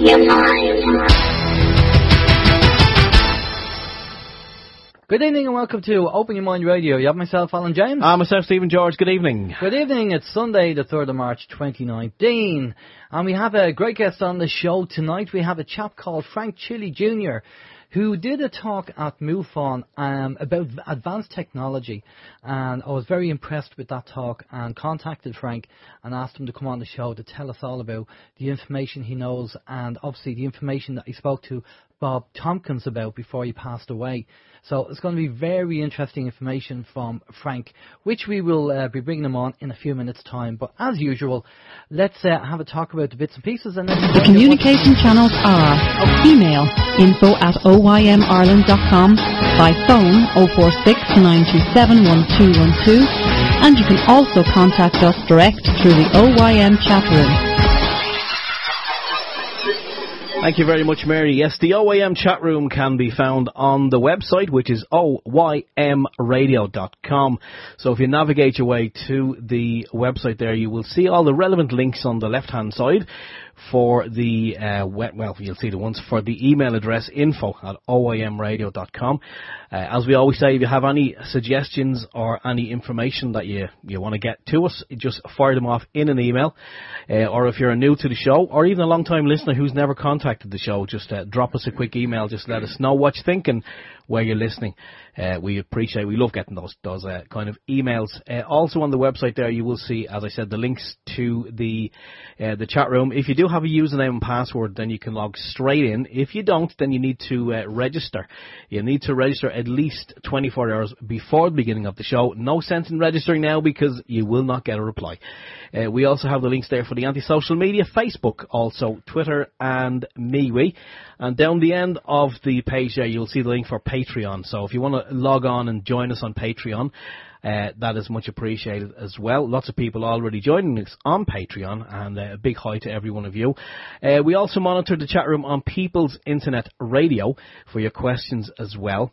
your mind. Good evening and welcome to Open Your Mind Radio. You have myself, Alan James. Myself, Stephen George. Good evening. Good evening. It's Sunday, the 3rd of March, 2019. And we have a great guest on the show tonight. We have a chap called Frank Chille Jr., who did a talk at MUFON about advanced technology. And I was very impressed with that talk and contacted Frank and asked him to come on the show to tell us all about the information he knows and obviously the information that he spoke to Bob Tompkins about before he passed away. So it's going to be very interesting information from Frank, which we will be bringing him on in a few minutes' time. But as usual, let's have a talk about the bits and pieces. And the communication channels are email info@oymireland.com, by phone 046 927 1212, and you can also contact us direct through the OYM chat room. Thank you very much, Mary. Yes, the OYM chat room can be found on the website, which is oymradio.com. So if you navigate your way to the website there, you will see all the relevant links on the left-hand side for the, you'll see the ones for the email address info@oymradio.com. As we always say, if you have any suggestions or any information that you want to get to us, just fire them off in an email. Or if you're new to the show, or even a long-time listener who's never contacted the show, just drop us a quick email. Just let us know what you're thinking, where you're listening. We love getting those kind of emails. Also on the website there, you will see, as I said, the links to the chat room. If you do have a username and password, then you can log straight in. If you don't, then you need to register. You need to register at least 24 hours before the beginning of the show. No sense in registering now because you will not get a reply. We also have the links there for the anti-social media, Facebook, also Twitter and MeWe. And down the end of the page there, you'll see the link for Patreon. So if you want to log on and join us on Patreon, that is much appreciated as well. Lots of people already joining us on Patreon, and a big hi to every one of you. We also monitor the chat room on People's Internet Radio for your questions as well.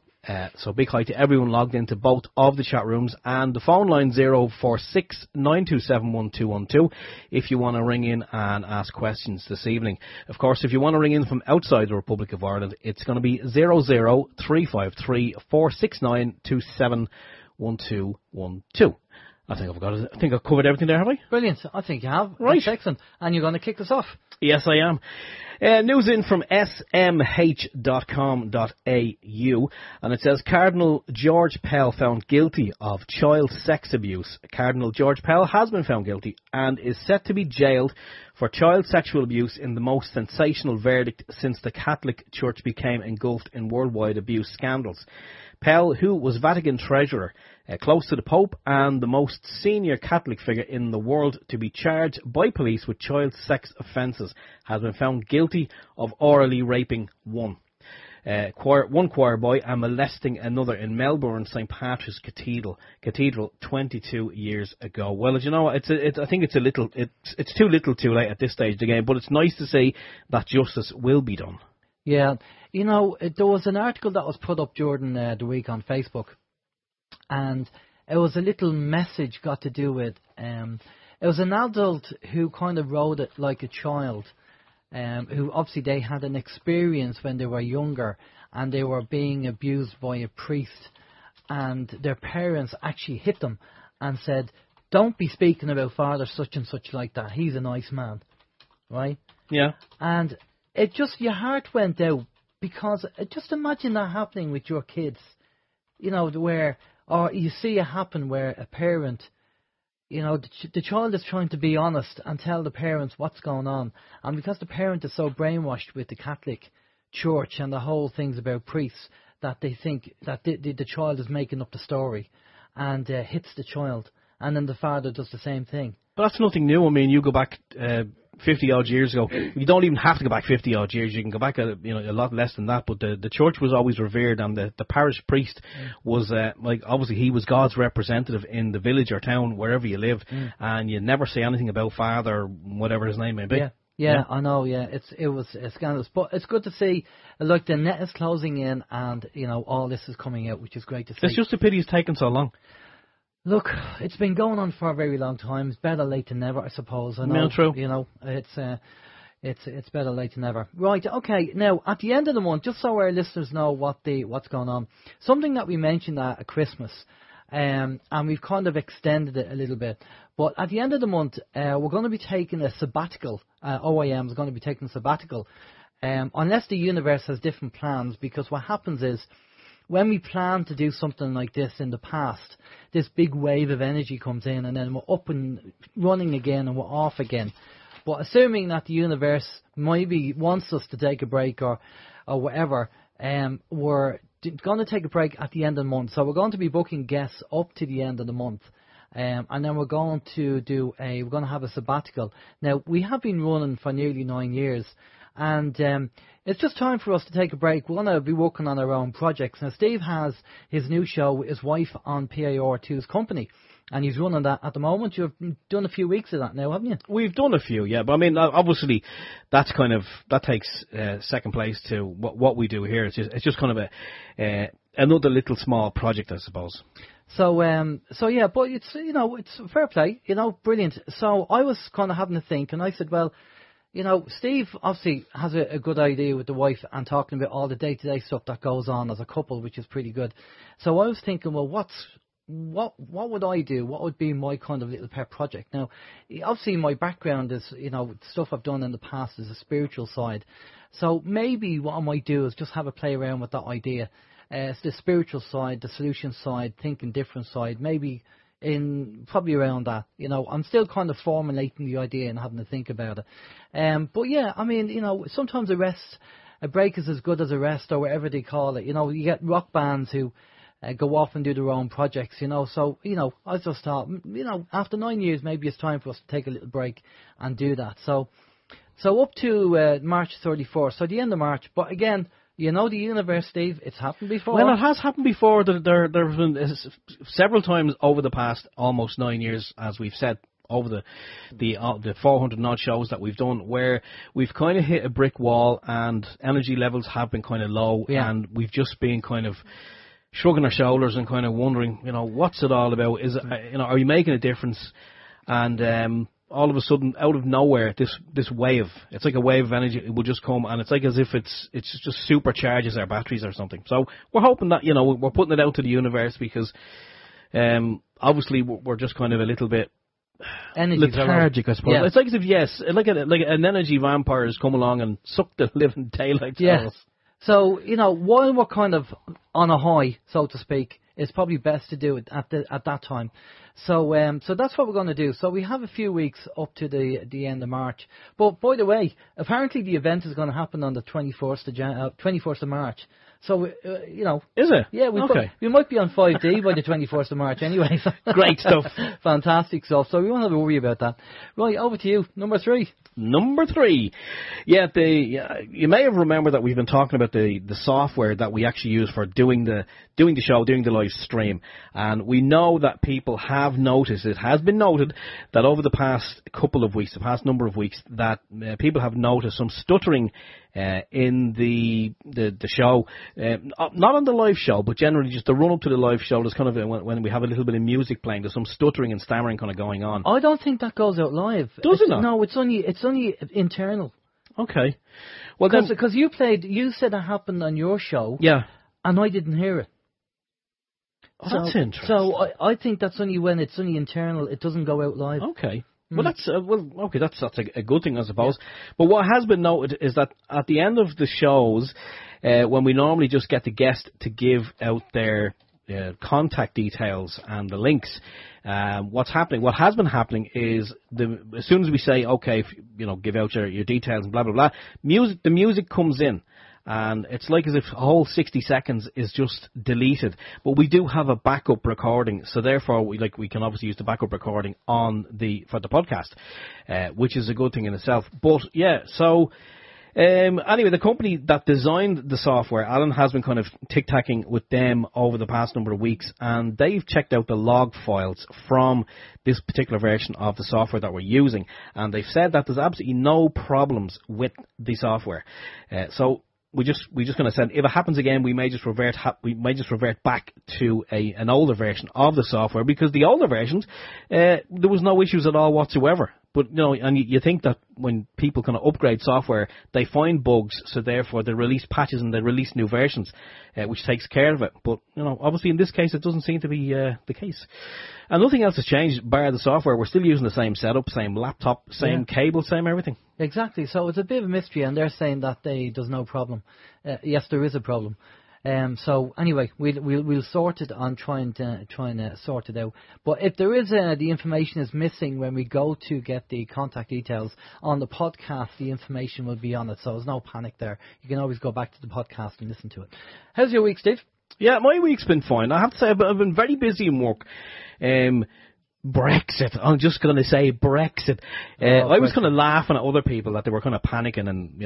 So big hi to everyone logged into both of the chat rooms, and the phone line 046 927 1212 if you want to ring in and ask questions this evening. Of course, if you want to ring in from outside the Republic of Ireland, it's going to be 00353 469 271212. I think I've covered everything there, have I? Brilliant. I think you have. Right. That's excellent. And you're going to kick us off. Yes, I am. News in from smh.com.au, and it says Cardinal George Pell found guilty of child sex abuse. Cardinal George Pell has been found guilty and is set to be jailed for child sexual abuse in the most sensational verdict since the Catholic Church became engulfed in worldwide abuse scandals. Pell, who was Vatican treasurer, close to the Pope and the most senior Catholic figure in the world to be charged by police with child sex offences, has been found guilty of orally raping one choir boy and molesting another in Melbourne St Patrick's Cathedral 22 years ago. Well, as you know, I think it's too little too late at this stage of the game, but it's nice to see that justice will be done. Yeah, you know, there was an article that was put up during the week on Facebook, and it was a little message got to do with, it was an adult who kind of wrote it like a child, who obviously they had an experience when they were younger, and they were being abused by a priest, and their parents actually hit them and said, don't be speaking about Father such and such like that, he's a nice man, right? Yeah. And it just, your heart went out, because just imagine that happening with your kids, you know, or you see it happen where a parent, you know, the child is trying to be honest and tell the parents what's going on, and because the parent is so brainwashed with the Catholic Church and the whole things about priests, that they think that the child is making up the story and hits the child, and then the father does the same thing. But that's nothing new. I mean, you go back 50-odd years ago. You don't even have to go back 50-odd years. You can go back a lot less than that. But the church was always revered, and the parish priest was, obviously he was God's representative in the village or town, wherever you lived, and you never say anything about Father, whatever his name may be. Yeah, I know, yeah. It was scandalous. But it's good to see, like, the net is closing in, and, you know, all this is coming out, which is great to see. It's just a pity it's taken so long. Look, it's been going on for a very long time. It's better late than never, I suppose. I know, true. You know, it's It's better late than never. Right, okay. Now, at the end of the month, just so our listeners know what's going on, something that we mentioned at Christmas, and we've kind of extended it a little bit. But at the end of the month, we're going to be taking a sabbatical. OYM is going to be taking a sabbatical, unless the universe has different plans, because what happens is, when we plan to do something like this in the past, this big wave of energy comes in, and then we're up and running again, and we're off again. But assuming that the universe maybe wants us to take a break or whatever, we're going to take a break at the end of the month. So we're going to be booking guests up to the end of the month. And then we're going to have a sabbatical. Now, we have been running for nearly 9 years. And it's just time for us to take a break. We're going to be working on our own projects. Now, Steve has his new show with his wife on PAR2's company, and he's running that at the moment. You've done a few weeks of that now, haven't you? We've done a few, yeah. But I mean, obviously, that takes second place to what we do here. It's just kind of another little small project, I suppose. So yeah, but it's fair play, brilliant. So I was kind of having to think, and I said, well, Steve obviously has a good idea with the wife and talking about all the day-to-day stuff that goes on as a couple, which is pretty good. So I was thinking, well, what would I do? What would be my kind of little pet project? Now, obviously my background is, stuff I've done in the past is a spiritual side. So maybe what I might do is just have a play around with that idea. It's the spiritual side, the solution side, thinking different side, maybe probably around that. I'm still kind of formulating the idea and having to think about it. But yeah, I mean, sometimes a break is as good as a rest, or whatever they call it. You get rock bands who go off and do their own projects, So, I just thought, after 9 years, maybe it's time for us to take a little break and do that. So up to March 31st, so the end of March. But again, the universe, Steve, it's happened before. Well, it has happened before. There have been several times over the past almost 9 years, as we've said, over the 400 odd shows that we've done, where we've kind of hit a brick wall and energy levels have been kind of low, and we've just been kind of shrugging our shoulders and kind of wondering, what's it all about? Is it, are you making a difference? And all of a sudden, out of nowhere, this wave, it's like a wave of energy, it will just come, and it's like as if it's just supercharges our batteries or something. So we're hoping that, we're putting it out to the universe, because obviously we're just kind of a little bit lethargic, I suppose. Yeah. It's like as if, like an energy vampire has come along and sucked the living daylights out of us. So, while we're kind of on a high, so to speak, it's probably best to do it at that time. So that's what we're going to do. So we have a few weeks up to the end of March. But by the way, apparently the event is going to happen on the 21st of March. So, Is it? Yeah, we might be on 5D by the 21st of March anyway. So great stuff. Fantastic stuff. So we won't have to worry about that. Right, over to you. Number 3. Number 3. Yeah, you may have remembered that we've been talking about the software that we actually use for doing the show, doing the live stream. And we know that people have noticed, it has been noted, that over the past couple of weeks, the past number of weeks, that people have noticed some stuttering in the show, not on the live show, but generally just the run up to the live show. There's kind of when we have a little bit of music playing, there's some stuttering and stammering kind of going on. I don't think that goes out live. Does it not? No, it's only internal. Okay. Well, because you said it happened on your show. Yeah. And I didn't hear it. Oh, that's interesting. So I think that's only when it's only internal. It doesn't go out live. Okay. Well, that's a good thing, I suppose. Yeah. But what has been noted is that at the end of the shows, when we normally just get the guest to give out their contact details and the links, what has been happening is as soon as we say, okay, give out your details and blah blah blah, the music comes in. And it's like as if a whole 60 seconds is just deleted. But we do have a backup recording, so therefore we can obviously use the backup recording for the podcast, which is a good thing in itself. But yeah, so anyway, the company that designed the software, Alan, has been kind of tic-tacking with them over the past number of weeks, and they've checked out the log files from this particular version of the software that we're using, and they've said that there's absolutely no problems with the software. So we just kind of said if it happens again, we may just revert back to an older version of the software, because the older versions there was no issues at all whatsoever. But, and you think that when people kind of upgrade software, they find bugs, so therefore they release patches and they release new versions, which takes care of it. But, obviously in this case it doesn't seem to be the case. And nothing else has changed, bar the software. We're still using the same setup, same laptop, same cable, same everything. Exactly. So it's a bit of a mystery, and they're saying that there's no problem. Yes, there is a problem. So anyway, we'll sort it on trying to sort it out. But if there is the information is missing when we go to get the contact details on the podcast, the information will be on it. So there's no panic there. You can always go back to the podcast and listen to it. How's your week, Steve? Yeah, my week's been fine. I have to say I've been very busy in work. Brexit. I'm just going to say Brexit. I was kind of laughing at other people that they were kind of panicking, and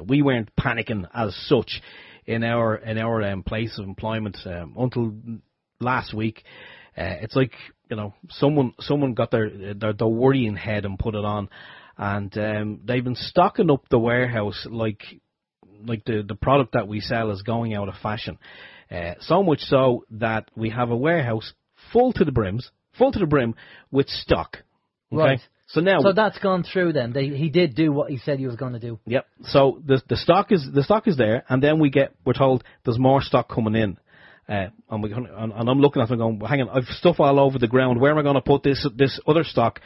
we weren't panicking as such in our place of employment until last week. It's like someone got their worrying head and put it on, and they've been stocking up the warehouse like the product that we sell is going out of fashion. So much so that we have a warehouse full to the brim with stock. Okay? Right. So that's gone through then. He did do what he said he was going to do. Yep. So the stock is there, and then we're told there's more stock coming in. And I'm looking at it and going, hang on, I've stuff all over the ground. Where am I going to put this other stock?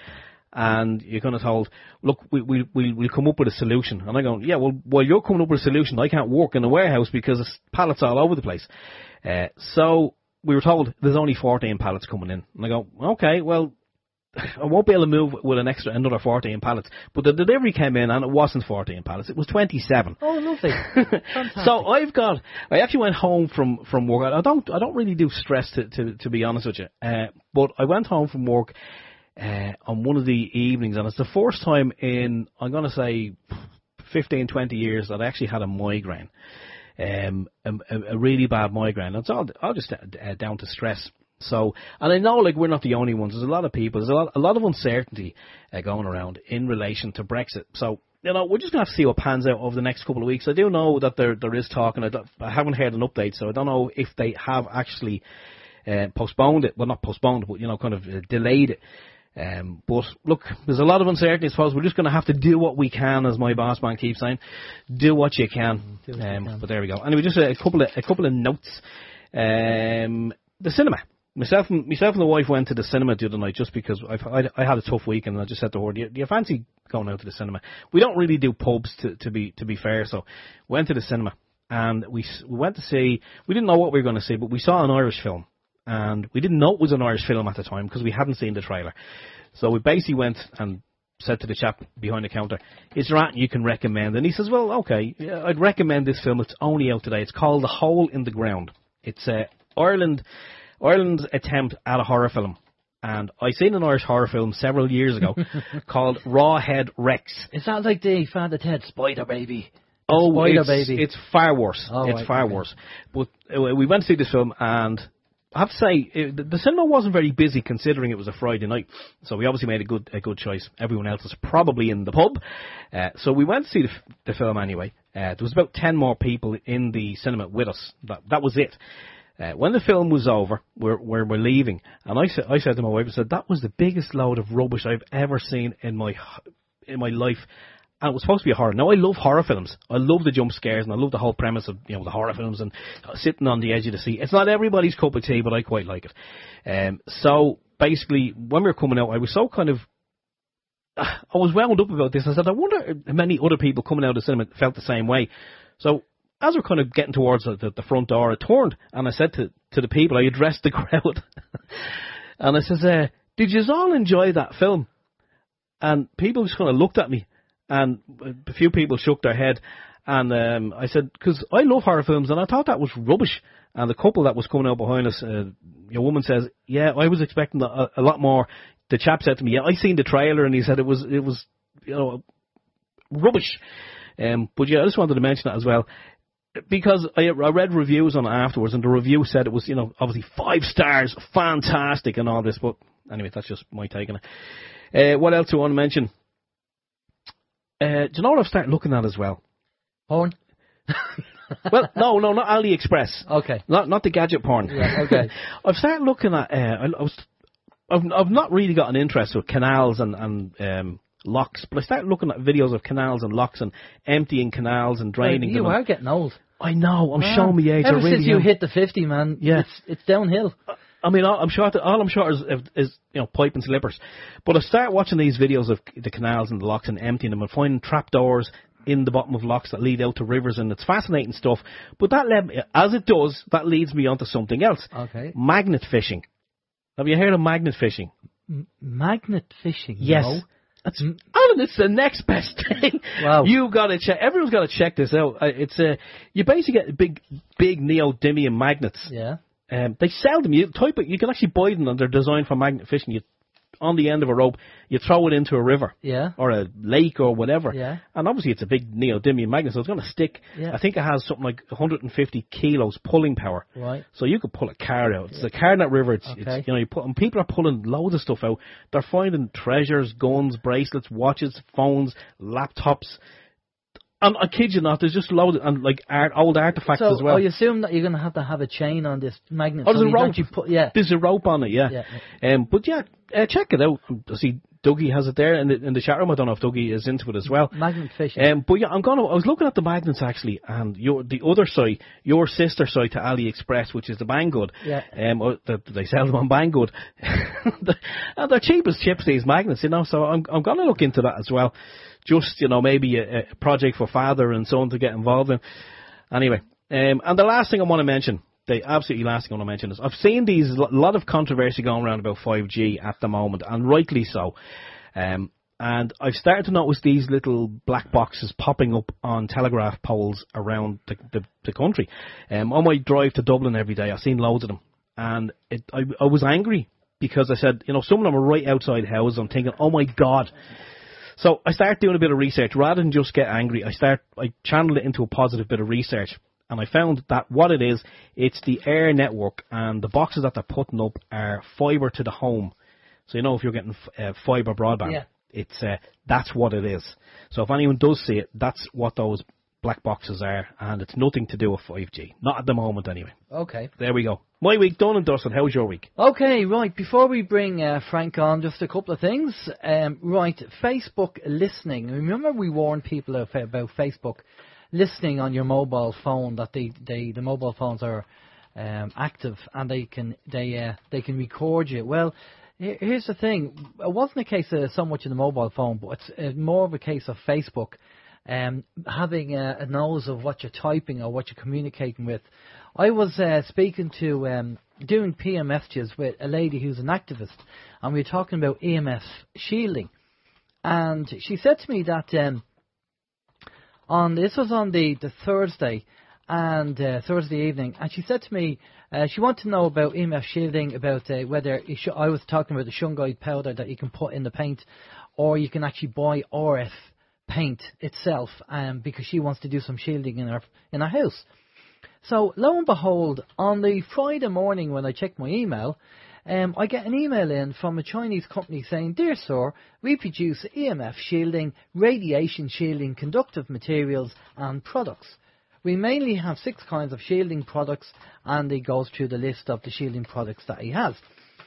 And you're kind of told, look, we'll come up with a solution. And I go, yeah, well, while you're coming up with a solution, I can't work in the warehouse because there's pallets all over the place. So we were told there's only 14 pallets coming in. And I go, okay, well, I won't be able to move with another 14 pallets. But the delivery came in and it wasn't 14 pallets, it was 27. Oh, lovely. Fantastic. So I actually went home from work. I don't really do stress to be honest with you. But I went home from work on one of the evenings, and it's the first time in, I'm going to say, 15, 20 years that I actually had a migraine. A really bad migraine. It's all just down to stress. So, and I know we're not the only ones. There's a lot of people. There's a lot of uncertainty going around in relation to Brexit. So, we're just going to have to see what pans out over the next couple of weeks. I do know that there is talk, and I haven't heard an update, so I don't know if they have actually postponed it. Well, not postponed, but kind of delayed it. But look, there's a lot of uncertainty. I suppose we're just going to have to do what we can, as my boss man keeps saying. Do what you can. But there we go. Anyway, just a couple of notes. The cinema. Myself and the wife went to the cinema the other night just because I had a tough week, and I just said to her, do you fancy going out to the cinema? We don't really do pubs to be fair, so went to the cinema, and we went to see. We didn't know what we were going to see, but we saw an Irish film. And we didn't know it was an Irish film at the time because we hadn't seen the trailer. So we basically went and said to the chap behind the counter, is there anything you can recommend? And he says, well, okay, I'd recommend this film. It's only out today. It's called The Hole in the Ground. It's Ireland's attempt at a horror film. And I seen an Irish horror film several years ago called Rawhead Rex. Is that like the Father Ted Spider Baby? Oh, Spider Baby. It's far worse. Oh, it's far worse. But we went to see this film, and I have to say, the cinema wasn't very busy considering it was a Friday night, so we obviously made a good choice. Everyone else was probably in the pub, so we went to see the film anyway. There was about 10 more people in the cinema with us. That was it. When the film was over, we're leaving, and I said to my wife, I said, that was the biggest load of rubbish I've ever seen in my life. And it was supposed to be a horror. Now, I love horror films. I love the jump scares, and I love the whole premise of the horror films and sitting on the edge of the seat. It's not everybody's cup of tea, but I quite like it. So basically, when we were coming out, I was so kind of, I was wound up about this. I said, I wonder if many other people coming out of the cinema felt the same way. So as we're kind of getting towards the front door, I turned and I said to the people, I addressed the crowd, and I says, did you all enjoy that film? And people just kind of looked at me. And a few people shook their head, and I said, because I love horror films, and I thought that was rubbish. And the couple that was coming out behind us, your woman says, yeah, I was expecting a lot more. The chap said to me, yeah, I seen the trailer, and he said it was rubbish. But yeah, I just wanted to mention that as well, because I read reviews on it afterwards, and the review said it was, obviously 5 stars, fantastic, and all this. But anyway, that's just my take on it. What else do I want to mention? Do you know what I've started looking at as well? Porn? Well, no, not AliExpress. Okay. Not the gadget porn. Yeah, okay. I've started looking at. I've not really got an interest with canals and locks, but I started looking at videos of canals and locks and emptying canals and draining them. You are getting old. I know, I'm showing me age. Ever really since you hit the 50, man, it's downhill. I mean, all I'm short is pipe and slippers. But I start watching these videos of the canals and the locks and emptying them and finding trapdoors in the bottom of locks that lead out to rivers, and it's fascinating stuff. But that leads me onto something else. Okay. Magnet fishing. Have you heard of magnet fishing? Magnet fishing? Yes. No. It's the next best thing. Wow. You got to check. Everyone's got to check this out. You basically get big neodymium magnets. Yeah. They sell them. You can actually buy them, and they're designed for magnet fishing. On the end of a rope, you throw it into a river, or a lake or whatever. Yeah. And obviously, it's a big neodymium magnet, so it's going to stick. Yeah. I think it has something like 150 kilos pulling power. Right. So you could pull a car out. It's a car in that river. And people are pulling loads of stuff out. They're finding treasures, guns, bracelets, watches, phones, laptops. And I kid you not, there's just loads of old artifacts as well. So I assume that you're going to have a chain on this magnet. Oh, there's a rope. There's a rope on it, check it out. I see Dougie has it there in the chat room. I don't know if Dougie is into it as well. Magnet fishing. I was looking at the magnets actually, and the other site, your sister site to AliExpress, which is the Banggood. Yeah. They sell them on Banggood. And they're cheap as chips, these magnets, so I'm going to look into that as well. Just, maybe a project for father and son to get involved in. Anyway, and the last thing I want to mention, the absolutely last thing I want to mention is I've seen a lot of controversy going around about 5G at the moment, and rightly so. And I've started to notice these little black boxes popping up on telegraph poles around the country. On my drive to Dublin every day, I've seen loads of them. And I was angry because I said, some of them are right outside houses. I'm thinking, oh my God. So I started doing a bit of research. Rather than just get angry, I channeled it into a positive bit of research. And I found that what it is, it's the Air network, and the boxes that they're putting up are fibre to the home. So, if you're getting fibre broadband, that's what it is. So if anyone does see it, that's what those black boxes are, and it's nothing to do with 5G. Not at the moment, anyway. Okay. There we go. My week done and dusted. How's your week? Okay, right. Before we bring Frank on, just a couple of things. Right, Facebook listening. Remember we warned people about Facebook listening on your mobile phone, that the mobile phones are active and they can record you. Well, here's the thing. It wasn't a case of so much in the mobile phone, but it's more of a case of Facebook having a nose of what you're typing or what you're communicating with. I was speaking to, doing PM messages with a lady who's an activist, and we were talking about EMF shielding. And she said to me that this was on the Thursday, and Thursday evening, and she said to me she wanted to know about EMF shielding, about whether I was talking about the shungite powder that you can put in the paint, or you can actually buy RF paint itself, because she wants to do some shielding in her house. So lo and behold, on the Friday morning when I checked my email, I get an email in from a Chinese company saying, "Dear sir, we produce EMF shielding, radiation shielding, conductive materials and products. We mainly have 6 kinds of shielding products," and he goes through the list of the shielding products that he has.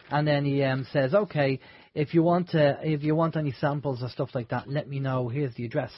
And then he says, "Okay, if you want any samples or stuff like that, let me know. Here's the address."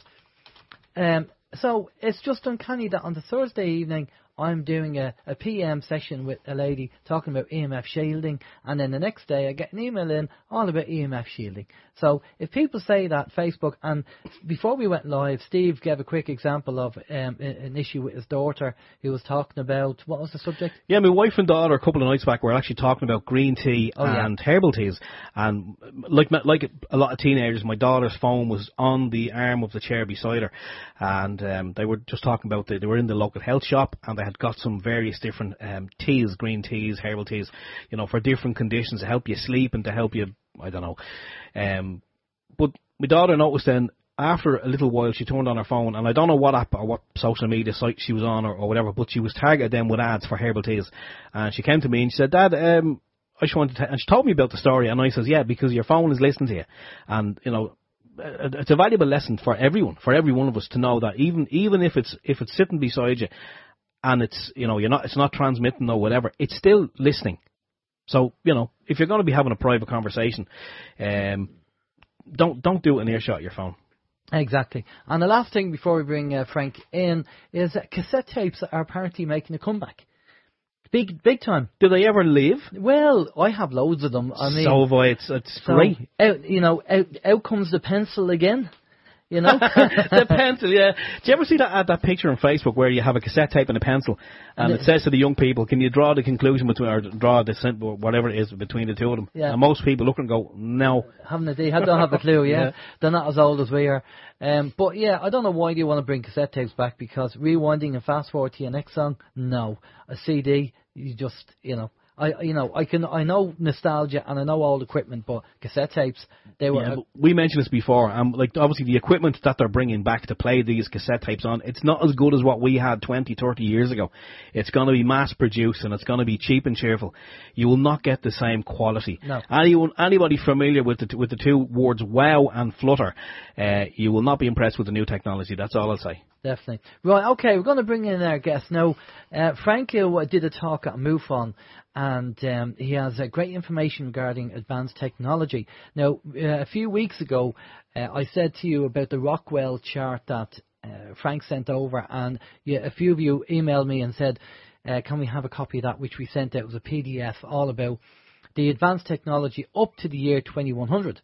So it's just uncanny that on the Thursday evening I'm doing a PM session with a lady talking about EMF shielding, and then the next day I get an email in all about EMF shielding. So if people say that Facebook, and before we went live, Steve gave a quick example of an issue with his daughter who was talking about, what was the subject? Yeah, my wife and daughter a couple of nights back were actually talking about green tea and herbal teas. And like a lot of teenagers, my daughter's phone was on the arm of the chair beside her, and they were just talking about they were in the local health shop, and they had got some various different teas, green teas, herbal teas, for different conditions, to help you sleep and to help you, I don't know. But my daughter noticed then, after a little while, she turned on her phone, and I don't know what app or what social media site she was on or whatever, but she was targeted then with ads for herbal teas. And she came to me and she said, "Dad, I just wanted to," and she told me about the story, and I says, "Yeah, because your phone is listening to you." And, it's a valuable lesson for everyone, for every one of us, to know that even if it's sitting beside you, and it's it's not transmitting or whatever, it's still listening. So if you're going to be having a private conversation, don't do it in earshot of your phone. Exactly. And the last thing before we bring Frank in is cassette tapes are apparently making a comeback. Big time. Do they ever leave? Well, I have loads of them. I mean, so have I. It's great. Out comes the pencil again. You know, the pencil. Yeah. Do you ever see that picture on Facebook where you have a cassette tape and a pencil, and it says to the young people, "Can you draw the conclusion between, or draw the whatever it is between the two of them?" Yeah. And most people look and go, "No." Haven't they? Don't have a clue. Yeah. They're not as old as we are. But yeah, I don't know why you want to bring cassette tapes back, because rewinding and fast forward to your next song, no. A CD, you just, I know nostalgia and I know old equipment, but cassette tapes, they were. We mentioned this before. Obviously the equipment that they're bringing back to play these cassette tapes on, it's not as good as what we had 20, 30 years ago. It's going to be mass produced and it's going to be cheap and cheerful. You will not get the same quality. No. Anybody familiar with the two words wow and flutter, you will not be impressed with the new technology. That's all I'll say. Definitely. Right, okay, we're going to bring in our guest now. Frank did a talk at MUFON, and he has great information regarding advanced technology. Now, a few weeks ago, I said to you about the Rockwell chart that Frank sent over, and a few of you emailed me and said, can we have a copy of that, which we sent out. It was a PDF all about the advanced technology up to the year 2100.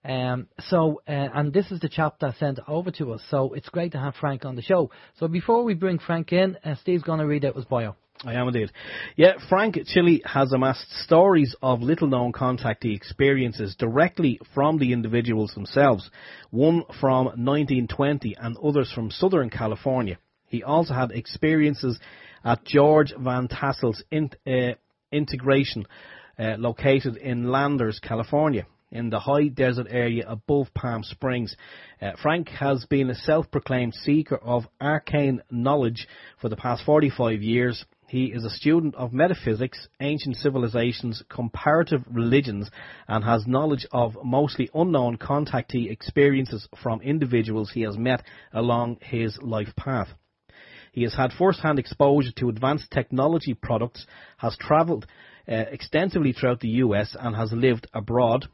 And this is the chap that sent it over to us, so it's great to have Frank on the show. So before we bring Frank in, Steve's going to read out his bio. I am indeed. Yeah, Frank Chille has amassed stories of little-known contactee experiences directly from the individuals themselves, one from 1920 and others from Southern California. He also had experiences at George Van Tassel's Integratron, located in Landers, California, in the high desert area above Palm Springs. Frank has been a self-proclaimed seeker of arcane knowledge for the past 45 years. He is a student of metaphysics, ancient civilizations, comparative religions, and has knowledge of mostly unknown contactee experiences from individuals he has met along his life path. He has had first-hand exposure to advanced technology products, has travelled extensively throughout the US, and has lived abroad.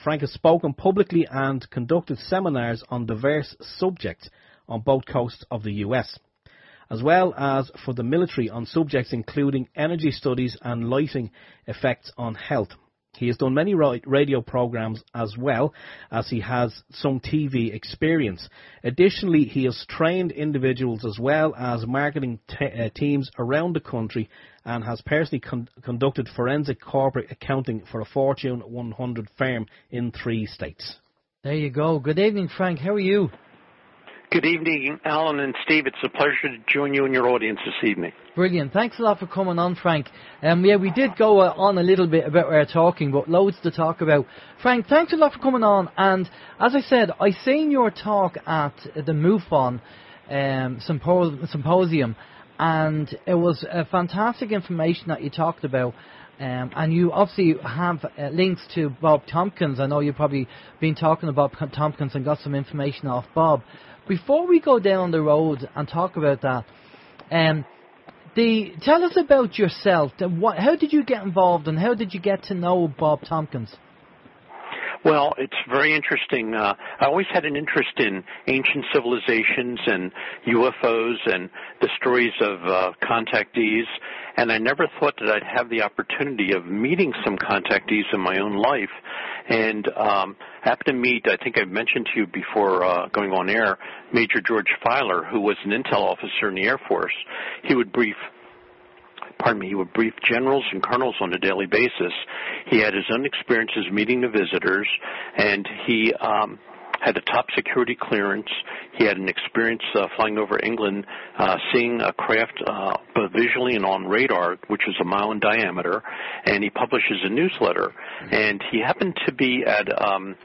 Frank has spoken publicly and conducted seminars on diverse subjects on both coasts of the US, as well as for the military on subjects including energy studies and lighting effects on health. He has done many radio programs as well as he has some TV experience. Additionally, he has trained individuals as well as marketing teams around the country and has personally conducted forensic corporate accounting for a Fortune 100 firm in 3 states. There you go. Good evening, Frank. How are you? Good evening, Alan and Steve. It's a pleasure to join you and your audience this evening. Brilliant. Thanks a lot for coming on, Frank. We did go on a little bit about our talking, but loads to talk about. Frank, thanks a lot for coming on. And as I said, I seen your talk at the MUFON symposium, and it was fantastic information that you talked about. And you obviously have links to Bob Tompkins. I know you've probably been talking about Tompkins and got some information off Bob. Before we go down the road and talk about that, tell us about yourself. How did you get involved and how did you get to know Bob Tompkins? Well, it's very interesting. I always had an interest in ancient civilizations and UFOs and the stories of contactees, and I never thought that I'd have the opportunity of meeting some contactees in my own life. And happened to meet, I think I've mentioned to you before going on air, Major George Filer, who was an intel officer in the Air Force. He would brief generals and colonels on a daily basis. He had his own experiences meeting the visitors, and he had a top security clearance. He had an experience flying over England, seeing a craft both visually and on radar, which is a mile in diameter, and he publishes a newsletter. And he happened to be at a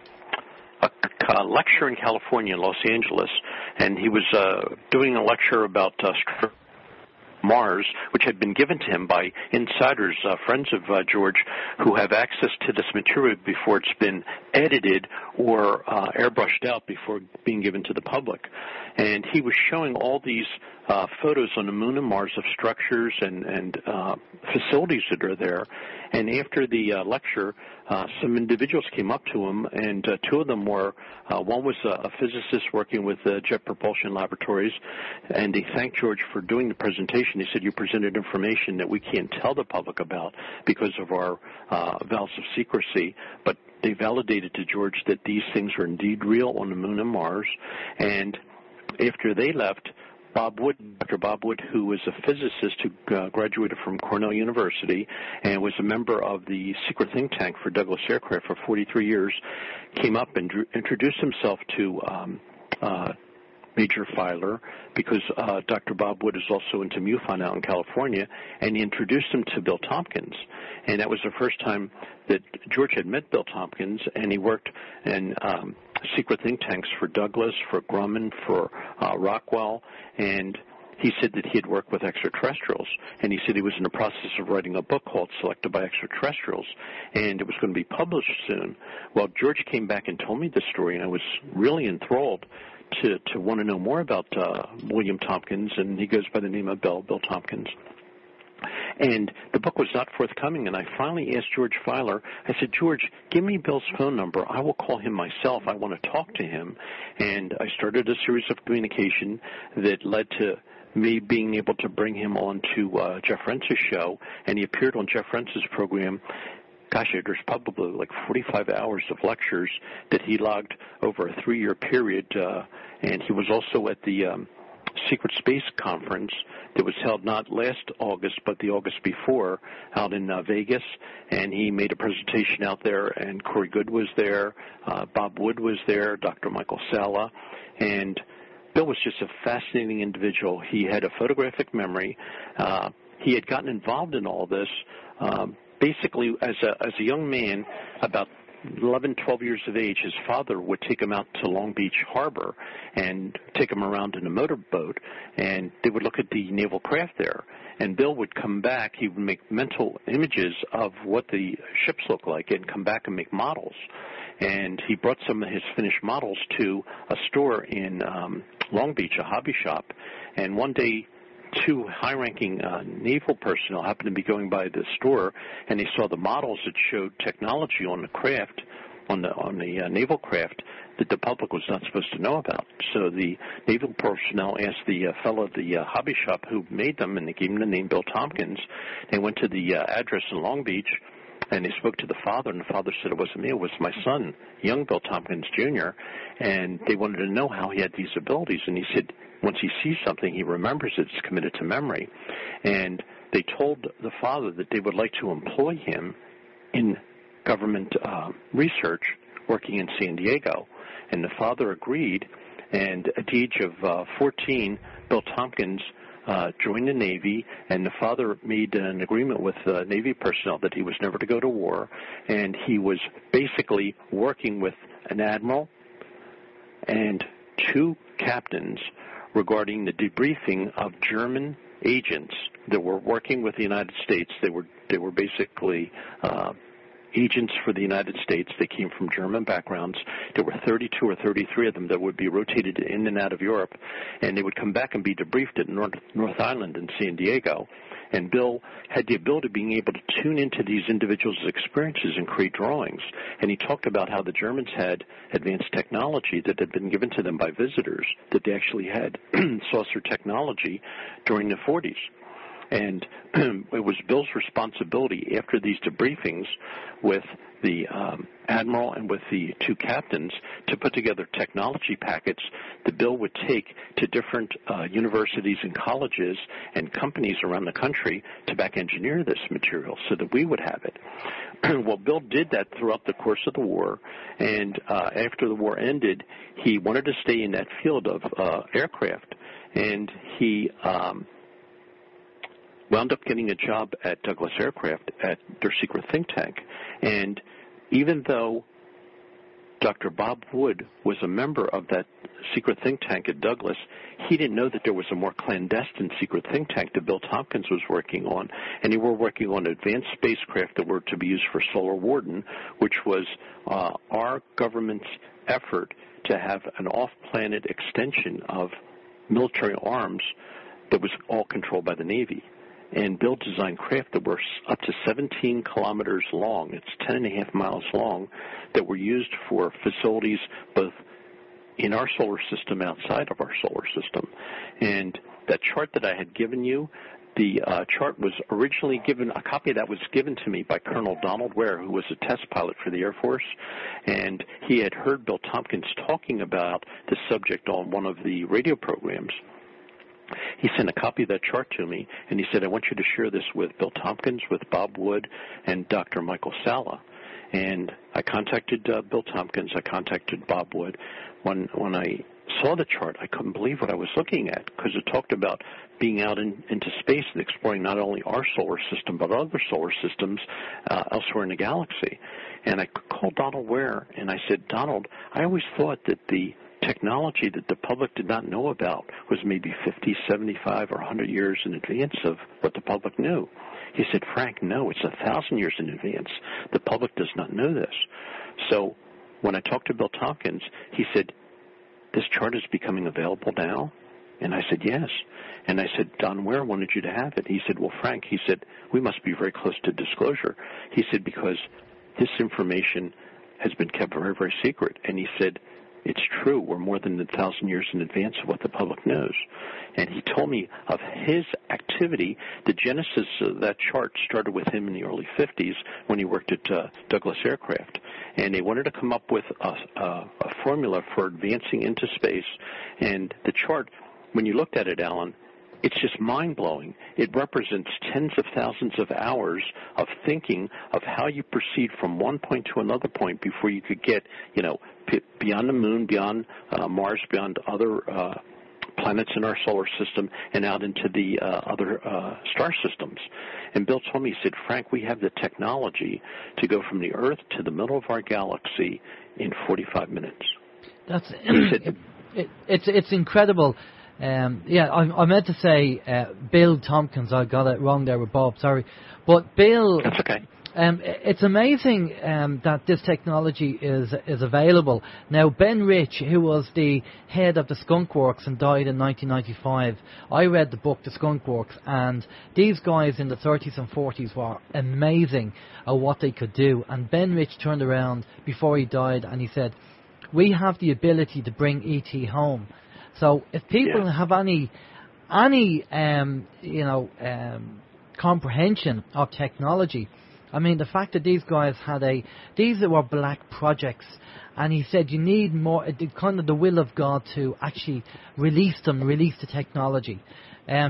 lecture in California, Los Angeles, and he was doing a lecture about Mars, which had been given to him by insiders, friends of George, who have access to this material before it's been edited or airbrushed out before being given to the public. And he was showing all these photos on the moon and Mars of structures and facilities that are there. And after the lecture, some individuals came up to him, and two of them were, one was a physicist working with Jet Propulsion Laboratories, and they thanked George for doing the presentation. He said, "You presented information that we can't tell the public about because of our vows of secrecy," but they validated to George that these things are indeed real on the moon and Mars. And after they left, Dr. Bob Wood, who was a physicist who graduated from Cornell University and was a member of the secret think tank for Douglas Aircraft for 43 years, came up and introduced himself to Major Filer, because Dr. Bob Wood is also into MUFON out in California, and he introduced him to Bill Tompkins. And that was the first time that George had met Bill Tompkins, and he worked in secret think tanks for Douglas, for Grumman, for Rockwell, and he said that he had worked with extraterrestrials, and he said he was in the process of writing a book called Selected by Extraterrestrials, and it was going to be published soon. Well, George came back and told me the story, and I was really enthralled to want to know more about William Tompkins, and he goes by the name of Bill Tompkins. And the book was not forthcoming, and I finally asked George Filer, I said, "George, give me Bill's phone number. I will call him myself. I want to talk to him." And I started a series of communication that led to me being able to bring him on to Jeff Rentz's show, and he appeared on Jeff Rentz's program. Gosh, there's probably like 45 hours of lectures that he logged over a 3-year period, and he was also at the Secret Space Conference that was held not last August, but the August before, out in Vegas, and he made a presentation out there, and Corey Good was there, Bob Wood was there, Dr. Michael Sala, and Bill was just a fascinating individual. He had a photographic memory. He had gotten involved in all this basically as a young man, about 11, 12 years of age. His father would take him out to Long Beach Harbor and take him around in a motorboat, and they would look at the naval craft there. And Bill would come back. He would make mental images of what the ships look like and come back and make models. And he brought some of his finished models to a store in Long Beach, a hobby shop. And one day, two high-ranking naval personnel happened to be going by the store, and they saw the models that showed technology on the craft, on the naval craft, that the public was not supposed to know about. So the naval personnel asked the fellow at the hobby shop who made them, and they gave him the name Bill Tompkins. They went to the address in Long Beach, and they spoke to the father, and the father said it wasn't me, it was my son, young Bill Tompkins Jr., and they wanted to know how he had these abilities, and he said once he sees something, he remembers it, it's committed to memory. And they told the father that they would like to employ him in government research working in San Diego, and the father agreed, and at the age of 14, Bill Tompkins joined the Navy, and the father made an agreement with Navy personnel that he was never to go to war, and he was basically working with an admiral and two captains regarding the debriefing of German agents that were working with the United States. They were basically agents for the United States. They came from German backgrounds. There were 32 or 33 of them that would be rotated in and out of Europe, and they would come back and be debriefed at North Island in San Diego. And Bill had the ability of being able to tune into these individuals' experiences and create drawings. And he talked about how the Germans had advanced technology that had been given to them by visitors, that they actually had saucer technology during the 40s. And it was Bill's responsibility after these debriefings with the admiral and with the two captains to put together technology packets that Bill would take to different universities and colleges and companies around the country to back engineer this material so that we would have it. Well, Bill did that throughout the course of the war, and after the war ended, he wanted to stay in that field of aircraft, and he wound up getting a job at Douglas Aircraft at their secret think tank. And even though Dr. Bob Wood was a member of that secret think tank at Douglas. He didn't know that there was a more clandestine secret think tank that Bill Tompkins was working on, and they were working on advanced spacecraft that were to be used for Solar Warden, which was our government's effort to have an off-planet extension of military arms that was all controlled by the Navy. And Bill designed craft that were up to 17 kilometers long. It's 10.5 miles long, that were used for facilities both in our solar system, outside of our solar system. And that chart that I had given you, the chart was originally given, a copy of that was given to me by Colonel Donald Ware, who was a test pilot for the Air Force, and he had heard Bill Tompkins talking about the subject on one of the radio programs. He sent a copy of that chart to me, and he said, I want you to share this with Bill Tompkins, with Bob Wood, and Dr. Michael Sala. And I contacted Bill Tompkins. I contacted Bob Wood. When I saw the chart, I couldn't believe what I was looking at, because it talked about being out into space and exploring not only our solar system but other solar systems elsewhere in the galaxy. And I called Donald Ware, and I said, Donald, I always thought that the technology that the public did not know about was maybe 50, 75, or 100 years in advance of what the public knew. He said, Frank, no, it's 1,000 years in advance. The public does not know this. So when I talked to Bill Tompkins, he said, this chart is becoming available now? And I said, yes. And I said, Don Ware wanted you to have it. He said, well, Frank, he said, we must be very close to disclosure. He said, because this information has been kept very, very secret. And he said, it's true. We're more than 1,000 years in advance of what the public knows. And he told me of his activity. The genesis of that chart started with him in the early 50s when he worked at Douglas Aircraft. And they wanted to come up with a formula for advancing into space. And the chart, when you looked at it, Alan, it's just mind-blowing. It represents tens of thousands of hours of thinking of how you proceed from one point to another point before you could get, beyond the moon, beyond Mars, beyond other planets in our solar system, and out into the other star systems. And Bill told me, he said, Frank, we have the technology to go from the Earth to the middle of our galaxy in 45 minutes. That's it's incredible. I meant to say Bill Tompkins. I got it wrong there with Bob. Sorry, but Bill. That's okay. It's amazing that this technology is available now. Ben Rich, who was the head of the Skunk Works and died in 1995, I read the book The Skunk Works, and these guys in the 30s and 40s were amazing at what they could do. And Ben Rich turned around before he died and he said, "We have the ability to bring ET home." So if people have any comprehension of technology, I mean, the fact that these guys these were black projects, and he said you need more, kind of the will of God to actually release the technology,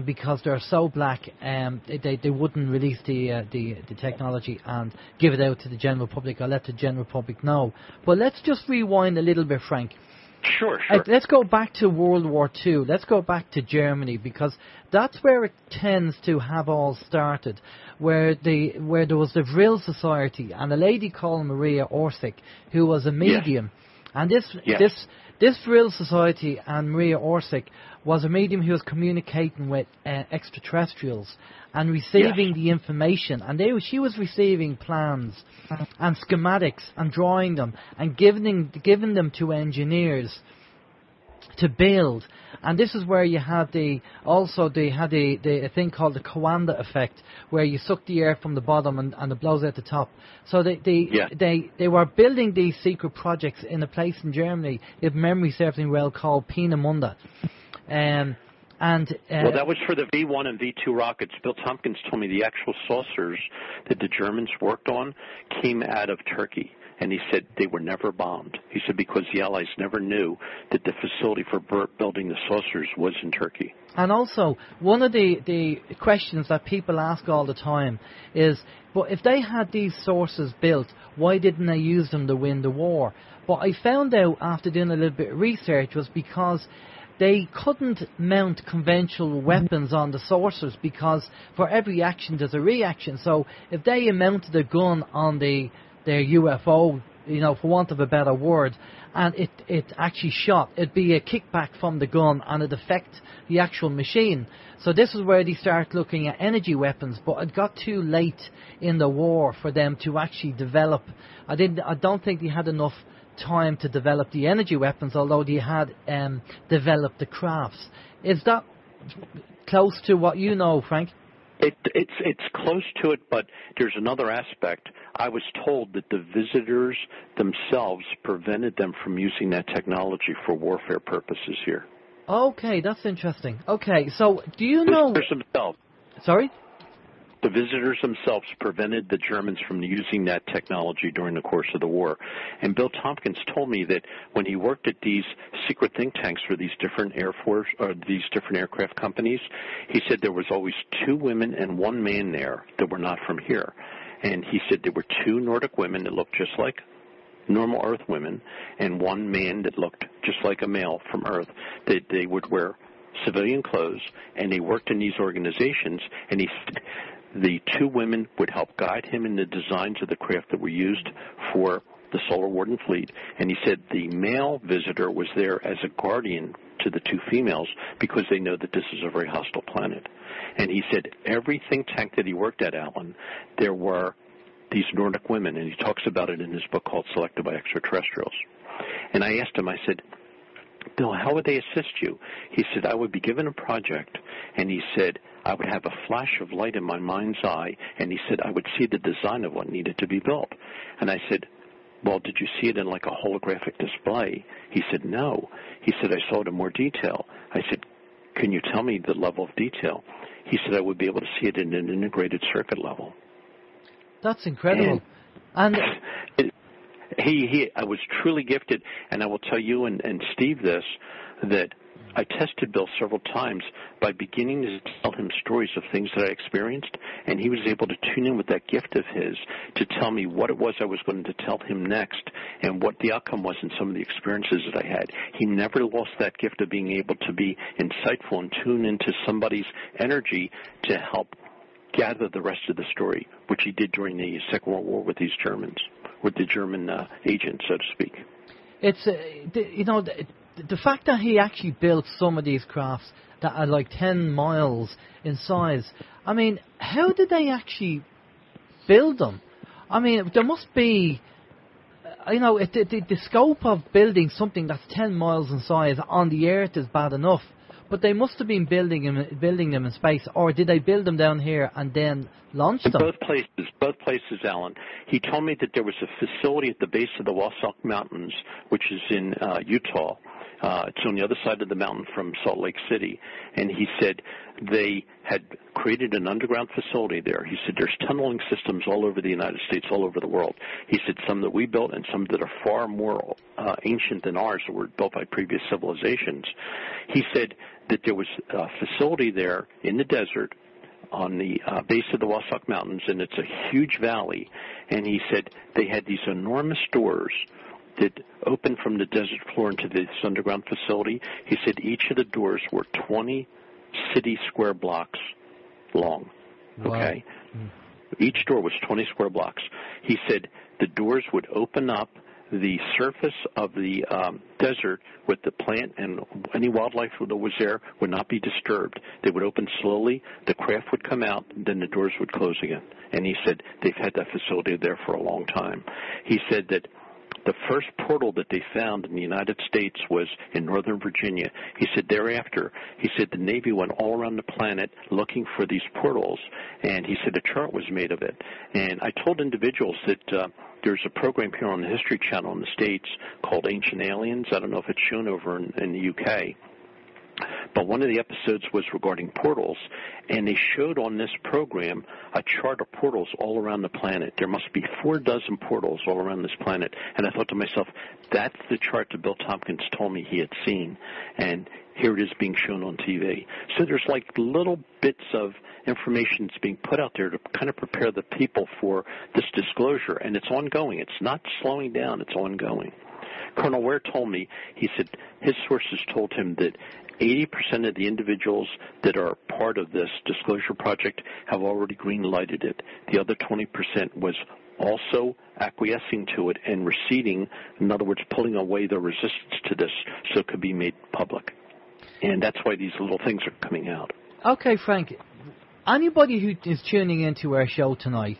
because they're so black, they wouldn't release the technology and give it out to the general public or let the general public know. But let's just rewind a little bit, Frank. Sure. Let's go back to World War II. Let's go back to Germany, because that's where it tends to have all started, where there was the Vril Society and a lady called Maria Orsic, who was a medium. And this Vril Society and Maria Orsic was a medium who was communicating with extraterrestrials and receiving the information. And she was receiving plans and schematics and drawing them and giving them to engineers to build. And this is where you had the thing called the Coanda effect, where you suck the air from the bottom and it blows out the top. So they were building these secret projects in a place in Germany, if memory serves me well, called Peenemünde. Well, that was for the V1 and V2 rockets. Bill Tompkins told me the actual saucers that the Germans worked on came out of Turkey. And he said they were never bombed. He said because the Allies never knew that the facility for building the saucers was in Turkey. And also, one of the questions that people ask all the time is, but if they had these saucers built, why didn't they use them to win the war? But I found out after doing a little bit of research was because they couldn't mount conventional weapons on the saucers, because for every action there's a reaction. So if they mounted a gun on their UFO for want of a better word, and it actually shot. It'd be a kickback from the gun, and it'd affect the actual machine. So this is where they start looking at energy weapons, but it got too late in the war for them to actually develop. I don't think they had enough time to develop the energy weapons, although they had developed the crafts. Is that close to what you know, Frank? It's close to it, but there's another aspect. I was told that the visitors themselves prevented them from using that technology for warfare purposes here. Okay, that's interesting. Okay, so do you know... Visitors themselves. Sorry? The visitors themselves prevented the Germans from using that technology during the course of the war. And Bill Tompkins told me that when he worked at these secret think tanks for these different Air Force or these different aircraft companies, he said there was always 2 women and 1 man there that were not from here. And he said there were 2 Nordic women that looked just like normal Earth women and 1 man that looked just like a male from Earth. They would wear civilian clothes, and they worked in these organizations, and he said the 2 women would help guide him in the designs of the craft that were used for the Solar Warden fleet. And he said the male visitor was there as a guardian to the 2 females because they know that this is a very hostile planet. And he said every think tank that he worked at, Alan, there were these Nordic women, and he talks about it in his book called Selected by Extraterrestrials. And I asked him, I said, Bill, how would they assist you? He said, I would be given a project, and he said, I would have a flash of light in my mind's eye, and he said, I would see the design of what needed to be built. And I said, well, did you see it in like a holographic display? He said, no. He said, I saw it in more detail. I said, can you tell me the level of detail? He said, I would be able to see it in an integrated circuit level. That's incredible. And I was truly gifted, and I will tell you and Steve this, that I tested Bill several times by beginning to tell him stories of things that I experienced, and he was able to tune in with that gift of his to tell me what it was I was going to tell him next and what the outcome was in some of the experiences that I had. He never lost that gift of being able to be insightful and tune into somebody's energy to help gather the rest of the story, which he did during the Second World War with these Germans, with the German agents, so to speak. It's, the fact that he actually built some of these crafts that are like 10 miles in size, I mean, how did they actually build them? I mean, there must be, the scope of building something that's 10 miles in size on the Earth is bad enough, but they must have been building them in space, or did they build them down here and then launch them? Both places, Alan. He told me that there was a facility at the base of the Wasatch Mountains, which is in Utah. It's on the other side of the mountain from Salt Lake City. And he said they had created an underground facility there. He said there's tunneling systems all over the United States, all over the world. He said some that we built and some that are far more ancient than ours, that were built by previous civilizations. He said that there was a facility there in the desert on the base of the Wasatch Mountains, and it's a huge valley. And he said they had these enormous doors that opened from the desert floor into this underground facility. He said each of the doors were 20 city square blocks long. Wow. Okay? Each door was 20 square blocks. He said the doors would open up. The surface of the desert with the plant and any wildlife that was there would not be disturbed. They would open slowly, the craft would come out, then the doors would close again. And he said they've had that facility there for a long time. He said that the first portal that they found in the United States was in Northern Virginia. He said thereafter, he said the Navy went all around the planet looking for these portals, and he said a chart was made of it. And I told individuals that there's a program here on the History Channel in the States called Ancient Aliens. I don't know if it's shown over in the UK. But one of the episodes was regarding portals, and they showed on this program a chart of portals all around the planet. There must be 4 dozen portals all around this planet. And I thought to myself, that's the chart that Bill Tompkins told me he had seen. And here it is being shown on TV. So there's like little bits of information that's being put out there to kind of prepare the people for this disclosure. And it's ongoing. It's not slowing down. It's ongoing. Colonel Ware told me, he said his sources told him that 80% of the individuals that are part of this disclosure project have already green-lighted it. The other 20% was also acquiescing to it and receding, in other words, pulling away their resistance to this so it could be made public. And that's why these little things are coming out. Okay, Frank, anybody who is tuning into our show tonight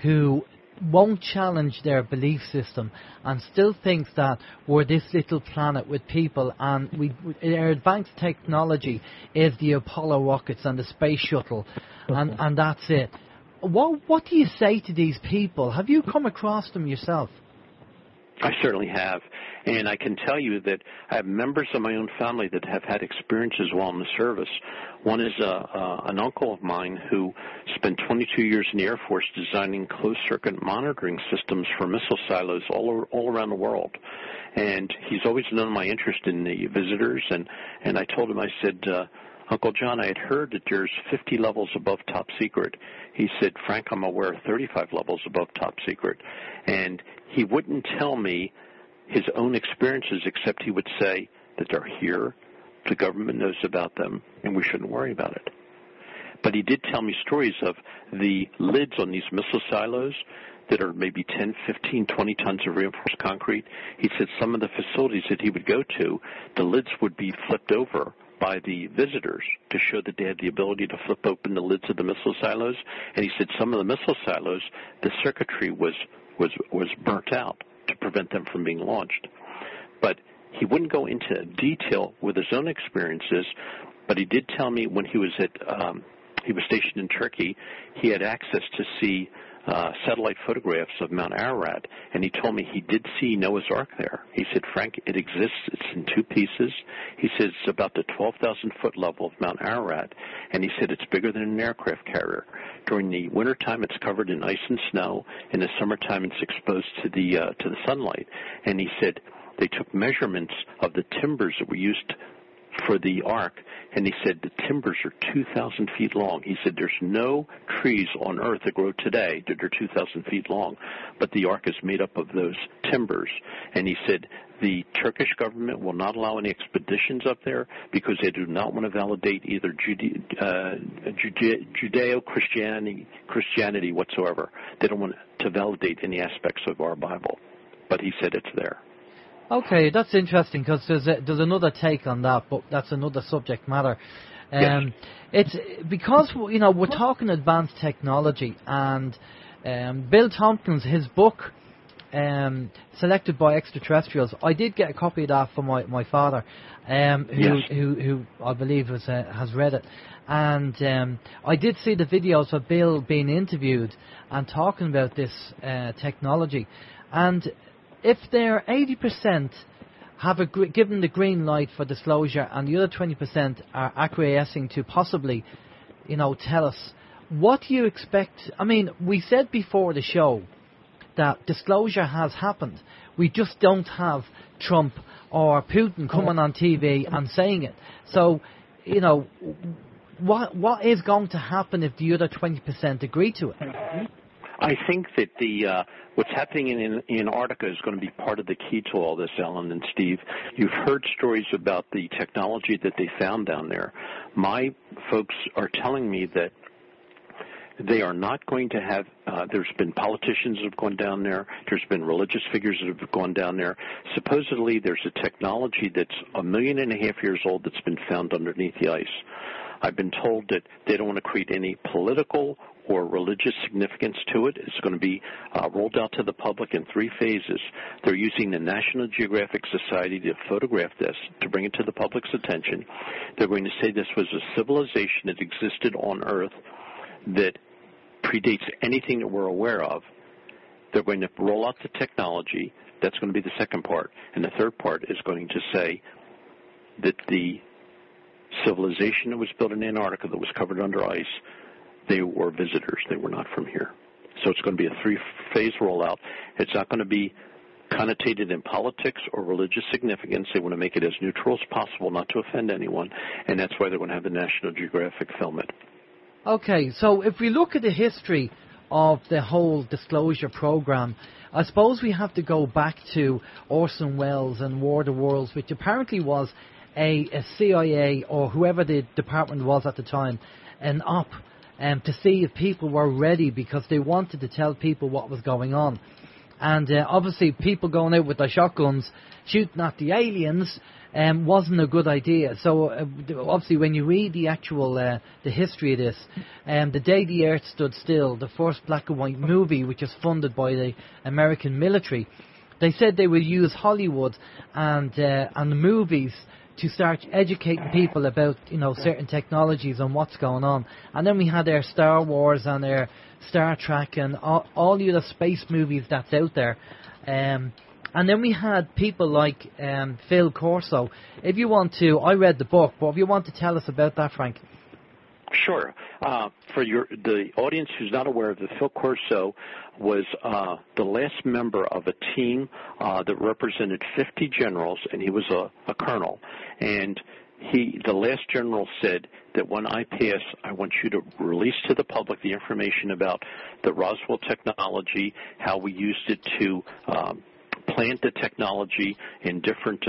who won't challenge their belief system and still thinks that we're this little planet with people and our advanced technology is the Apollo rockets and the space shuttle and that's it. What do you say to these people? Have you come across them yourself? I certainly have, and I can tell you that I have members of my own family that have had experiences while in the service. One is an uncle of mine who spent 22 years in the Air Force designing closed-circuit monitoring systems for missile silos all around the world. And he's always known my interest in the visitors, and I told him, I said, Uncle John, I had heard that there's 50 levels above top secret. He said, Frank, I'm aware of 35 levels above top secret. And he wouldn't tell me his own experiences, except he would say that they're here, the government knows about them, and we shouldn't worry about it. But he did tell me stories of the lids on these missile silos that are maybe 10, 15, 20 tons of reinforced concrete. He said some of the facilities that he would go to, the lids would be flipped over by the visitors to show that they had the ability to flip open the lids of the missile silos. And he said some of the missile silos, the circuitry was burnt out to prevent them from being launched. But he wouldn't go into detail with his own experiences, but he did tell me when he was stationed in Turkey, he had access to see satellite photographs of Mount Ararat, and he told me he did see Noah's Ark there. He said, Frank, it exists. It's in two pieces. He said it's about the 12,000-foot level of Mount Ararat, and he said it's bigger than an aircraft carrier. During the wintertime, it's covered in ice and snow. In the summertime, it's exposed to the sunlight. And he said they took measurements of the timbers that were used for the ark, and he said the timbers are 2,000 feet long. He said there's no trees on Earth that grow today that are 2,000 feet long, but the ark is made up of those timbers. And he said the Turkish government will not allow any expeditions up there because they do not want to validate either Judeo-Christianity whatsoever. They don't want to validate any aspects of our Bible, but he said it's there. Okay, that's interesting because there's another take on that, but that's another subject matter. Yes. It's because we're talking advanced technology, and Bill Tompkins, his book, Selected by Extraterrestrials. I did get a copy of that for my father, who I believe has read it, and I did see the videos of Bill being interviewed and talking about this technology, and if they're 80% have given the green light for disclosure and the other 20% are acquiescing to possibly, tell us, what do you expect? I mean, we said before the show that disclosure has happened. We just don't have Trump or Putin coming on TV and saying it. So, what is going to happen if the other 20% agree to it? I think that what's happening in Antarctica is going to be part of the key to all this, Ellen and Steve. You've heard stories about the technology that they found down there. My folks are telling me that they are not going to have, there's been politicians that have gone down there, there's been religious figures that have gone down there. Supposedly there's a technology that's 1.5 million years old that's been found underneath the ice. I've been told that they don't want to create any political or religious significance to it. It's going to be rolled out to the public in 3 phases. They're using the National Geographic Society to photograph this, to bring it to the public's attention. They're going to say this was a civilization that existed on Earth that predates anything that we're aware of. They're going to roll out the technology. That's going to be the second part. And the third part is going to say that the civilization that was built in Antarctica that was covered under ice, they were visitors. They were not from here. So it's going to be a 3-phase rollout. It's not going to be connotated in politics or religious significance. They want to make it as neutral as possible, not to offend anyone, and that's why they're going to have the National Geographic film it. Okay, so if we look at the history of the whole disclosure program, I suppose we have to go back to Orson Welles and War of the Worlds, which apparently was a CIA or whoever the department was at the time, an op to see if people were ready, because they wanted to tell people what was going on. And obviously people going out with their shotguns shooting at the aliens wasn't a good idea. So obviously when you read the actual the history of this, The Day the Earth Stood Still, the first black and white movie which is funded by the American military, they said they would use Hollywood and the movies to start educating people about, certain technologies and what's going on. And then we had our Star Wars and our Star Trek and all the other space movies that's out there. And then we had people like Phil Corso. If you want to, I read the book, but if you want to tell us about that, Frank. Sure. For the audience who's not aware of it, Phil Corso was the last member of a team that represented 50 generals, and he was a colonel. And the last general said that when I pass, I want you to release to the public the information about the Roswell technology, how we used it to plant the technology in different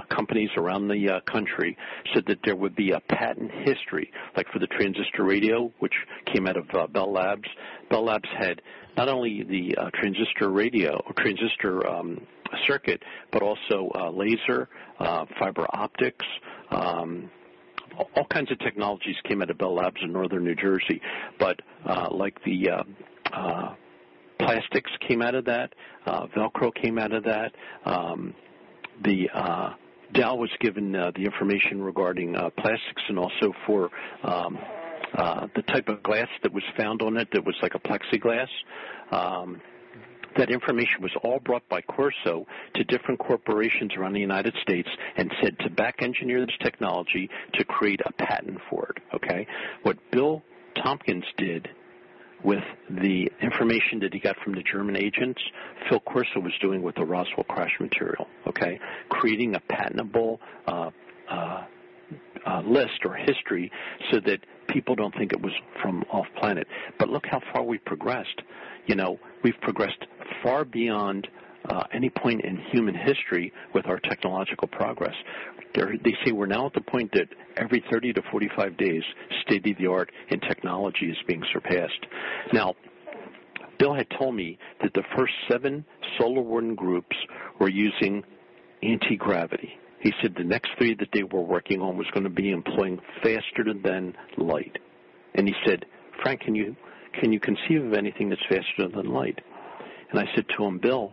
companies around the country, so that there would be a patent history, like for the transistor radio, which came out of Bell Labs. Bell Labs had not only the transistor radio or transistor circuit, but also laser, fiber optics, all kinds of technologies came out of Bell Labs in northern New Jersey. But like the plastics came out of that, Velcro came out of that. Dow was given the information regarding plastics, and also for the type of glass that was found on it that was like a plexiglass. That information was all brought by Corso to different corporations around the United States and said to back engineer this technology to create a patent for it. Okay, what Bill Tompkins did with the information that he got from the German agents, Phil Corso was doing with the Roswell crash material, okay? Creating a patentable list or history so that people don't think it was from off-planet. But look how far we've progressed. We've progressed far beyond any point in human history with our technological progress. They say we're now at the point that every 30 to 45 days, state-of-the-art in technology is being surpassed. Now, Bill had told me that the first 7 solar warden groups were using anti-gravity. He said the next 3 that they were working on was going to be employing faster than light. And he said, Frank, can you conceive of anything that's faster than light? And I said to him, Bill,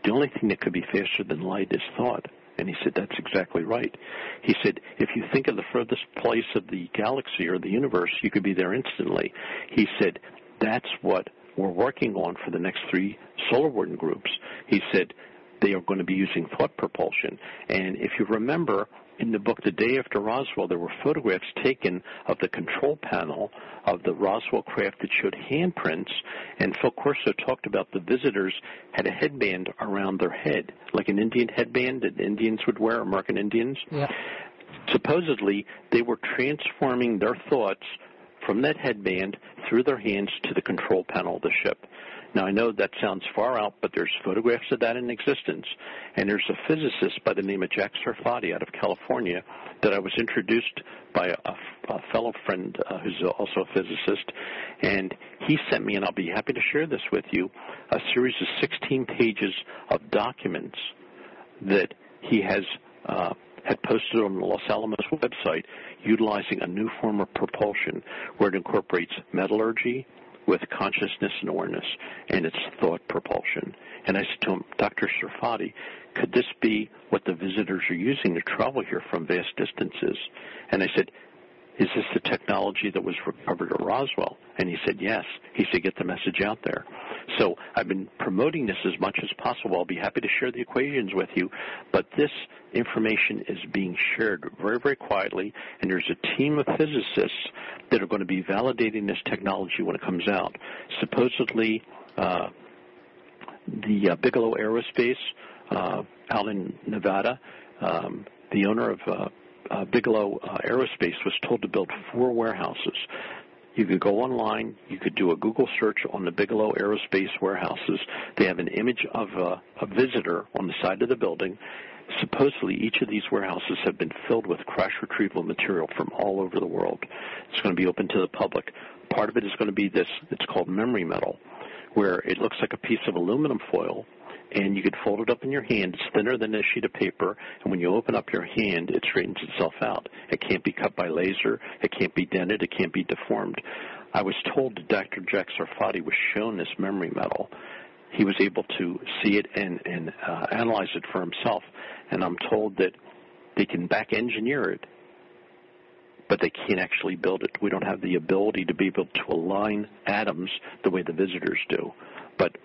the only thing that could be faster than light is thought. And he said, that's exactly right. He said, if you think of the furthest place of the galaxy or the universe, you could be there instantly. He said, that's what we're working on for the next 3 solar warden groups. He said, they are going to be using thought propulsion. And if you remember, in the book The Day After Roswell, there were photographs taken of the control panel of the Roswell craft that showed handprints, and Phil Corso talked about the visitors had a headband around their head, like an Indian headband that Indians would wear, American Indians. Yeah. Supposedly, they were transforming their thoughts from that headband through their hands to the control panel of the ship. Now, I know that sounds far out, but there's photographs of that in existence. And there's a physicist by the name of Jack Sarfati out of California that I was introduced by a fellow friend who's also a physicist. And he sent me, and I'll be happy to share this with you, a series of 16 pages of documents that he has had posted on the Los Alamos website utilizing a new form of propulsion where it incorporates metallurgy with consciousness and awareness, and it's thought propulsion. And I said to him, Dr. Sarfati, could this be what the visitors are using to travel here from vast distances? And I said, is this the technology that was recovered at Roswell? And he said, yes. He said, get the message out there. So I've been promoting this as much as possible. I'll be happy to share the equations with you. But this information is being shared very, very quietly, and there's a team of physicists that are going to be validating this technology when it comes out. Supposedly, the Bigelow Aerospace out in Nevada, the owner of Bigelow Aerospace was told to build 4 warehouses. You could go online. You could do a Google search on the Bigelow Aerospace warehouses. They have an image of a visitor on the side of the building. Supposedly, each of these warehouses have been filled with crash retrieval material from all over the world. It's going to be open to the public. part of it is going to be this, it's called memory metal, where it looks like a piece of aluminum foil, and you could fold it up in your hand. It's thinner than a sheet of paper, and when you open up your hand, it straightens itself out. It can't be cut by laser. It can't be dented. It can't be deformed. I was told that Dr. Jack Sarfati was shown this memory metal. He was able to see it and analyze it for himself, and I'm told that they can back-engineer it, but they can't actually build it. We don't have the ability to be able to align atoms the way the visitors do. But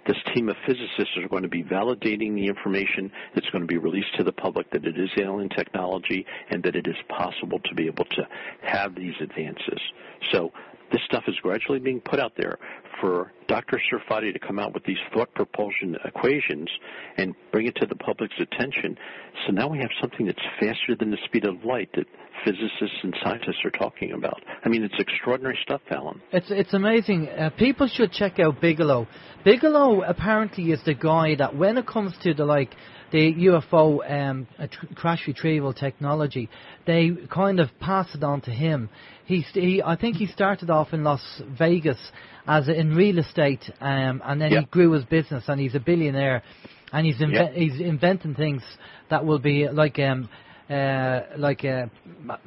this team of physicists are going to be validating the information that's going to be released to the public, that it is alien technology and that it is possible to be able to have these advances. So this stuff is gradually being put out there for Dr. Sarfati to come out with these thought propulsion equations and bring it to the public's attention. So now we have something that's faster than the speed of light that physicists and scientists are talking about. I mean, it's extraordinary stuff, Alan. It's amazing. People should check out Bigelow. Bigelow apparently is the guy that when it comes to the UFO crash retrieval technology, they kind of pass it on to him. I think he started off in Las Vegas as in real estate, and then he grew his business, and he's a billionaire, and he's inventing things that will be like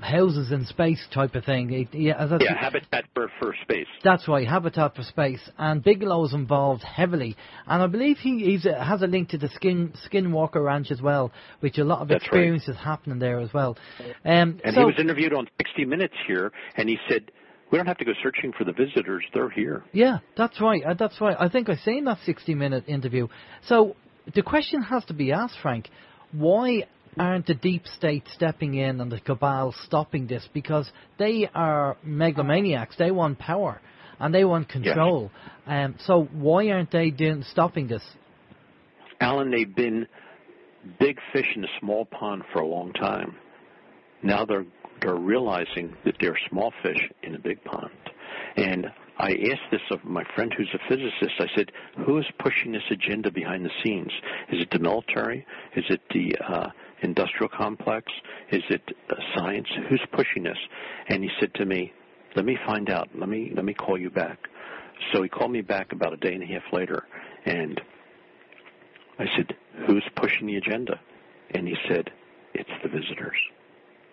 houses in space type of thing. Habitat for space. That's right, Habitat for Space. And Bigelow's involved heavily, and I believe he has a link to the Skinwalker Ranch as well, which a lot of experiences happening there as well. And he was interviewed on 60 Minutes here, and he said, we don't have to go searching for the visitors, they're here. Yeah, that's right. I think I've seen that 60-minute interview. So the question has to be asked, Frank, why aren't the deep state stepping in and the cabal stopping this? Because they are megalomaniacs. They want power and they want control. Yes. So why aren't they stopping this? Alan, they've been big fish in a small pond for a long time. Now they're realizing that they're small fish in a big pond. And I asked this of my friend who's a physicist. I said, who is pushing this agenda behind the scenes? Is it the military? Is it the industrial complex? Is it science? Who's pushing this? And he said to me, let me find out. Let me call you back. So he called me back about a day and a half later, and I said, who's pushing the agenda? And he said, it's the visitors.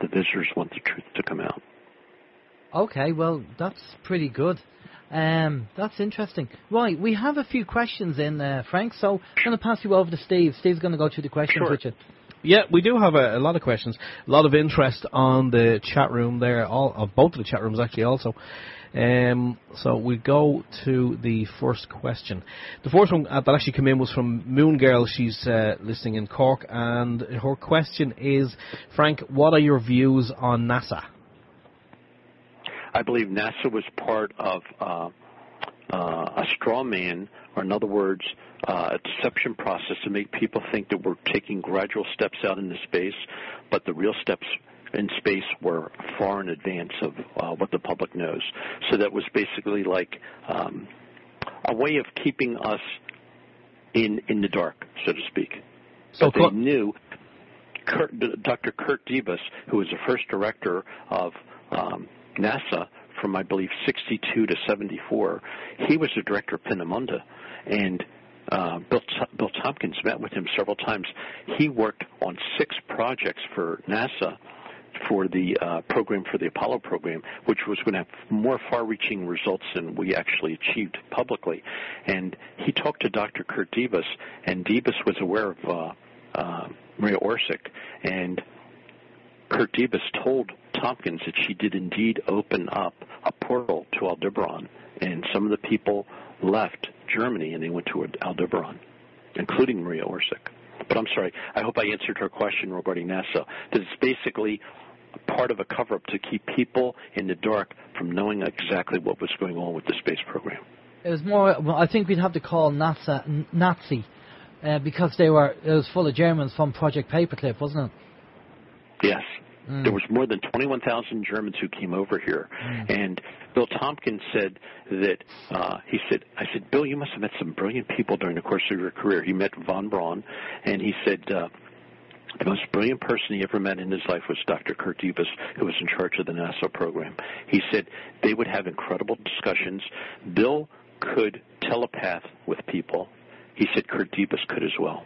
The visitors want the truth to come out. Okay, well, that's pretty good. That's interesting. Right, we have a few questions in, Frank, so I'm going to pass you over to Steve. Steve's going to go through the questions with you. Yeah, we do have a lot of questions, a lot of interest on the chat room there, both of the chat rooms actually also. So we go to the first question. The first one that actually came in was from Moon Girl. She's listening in Cork, and her question is, Frank, what are your views on NASA? I believe NASA was part of a straw man, or in other words, a deception process to make people think that we're taking gradual steps out into space, but the real steps in space were far in advance of what the public knows. So that was basically like a way of keeping us in the dark, so to speak. So they knew. Dr. Kurt Debus, who was the first director of NASA from, I believe, 62 to 74, he was the director of Peenemünde, and Bill Tompkins met with him several times. He worked on 6 projects for NASA for the program, for the Apollo program, which was going to have more far-reaching results than we actually achieved publicly. And he talked to Dr. Kurt Debus, and Debus was aware of Maria Orsic, and Kurt Debus told Tompkins that she did indeed open up a portal to Aldebaran, and some of the people left Germany and they went to Aldebaran, including Maria Orsic. But I'm sorry, I hope I answered her question regarding NASA. That it's basically part of a cover-up to keep people in the dark from knowing exactly what was going on with the space program. It was more, well, I think we'd have to call NASA Nazi, because it was full of Germans from Project Paperclip, wasn't it? Yes. There was more than 21,000 Germans who came over here. And Bill Tompkins said that, I said, Bill, you must have met some brilliant people during the course of your career. He met von Braun, and he said, The most brilliant person he ever met in his life was Dr. Kurt Debus, who was in charge of the NASA program. He said they would have incredible discussions. Bill could telepath with people. He said Kurt Debus could as well.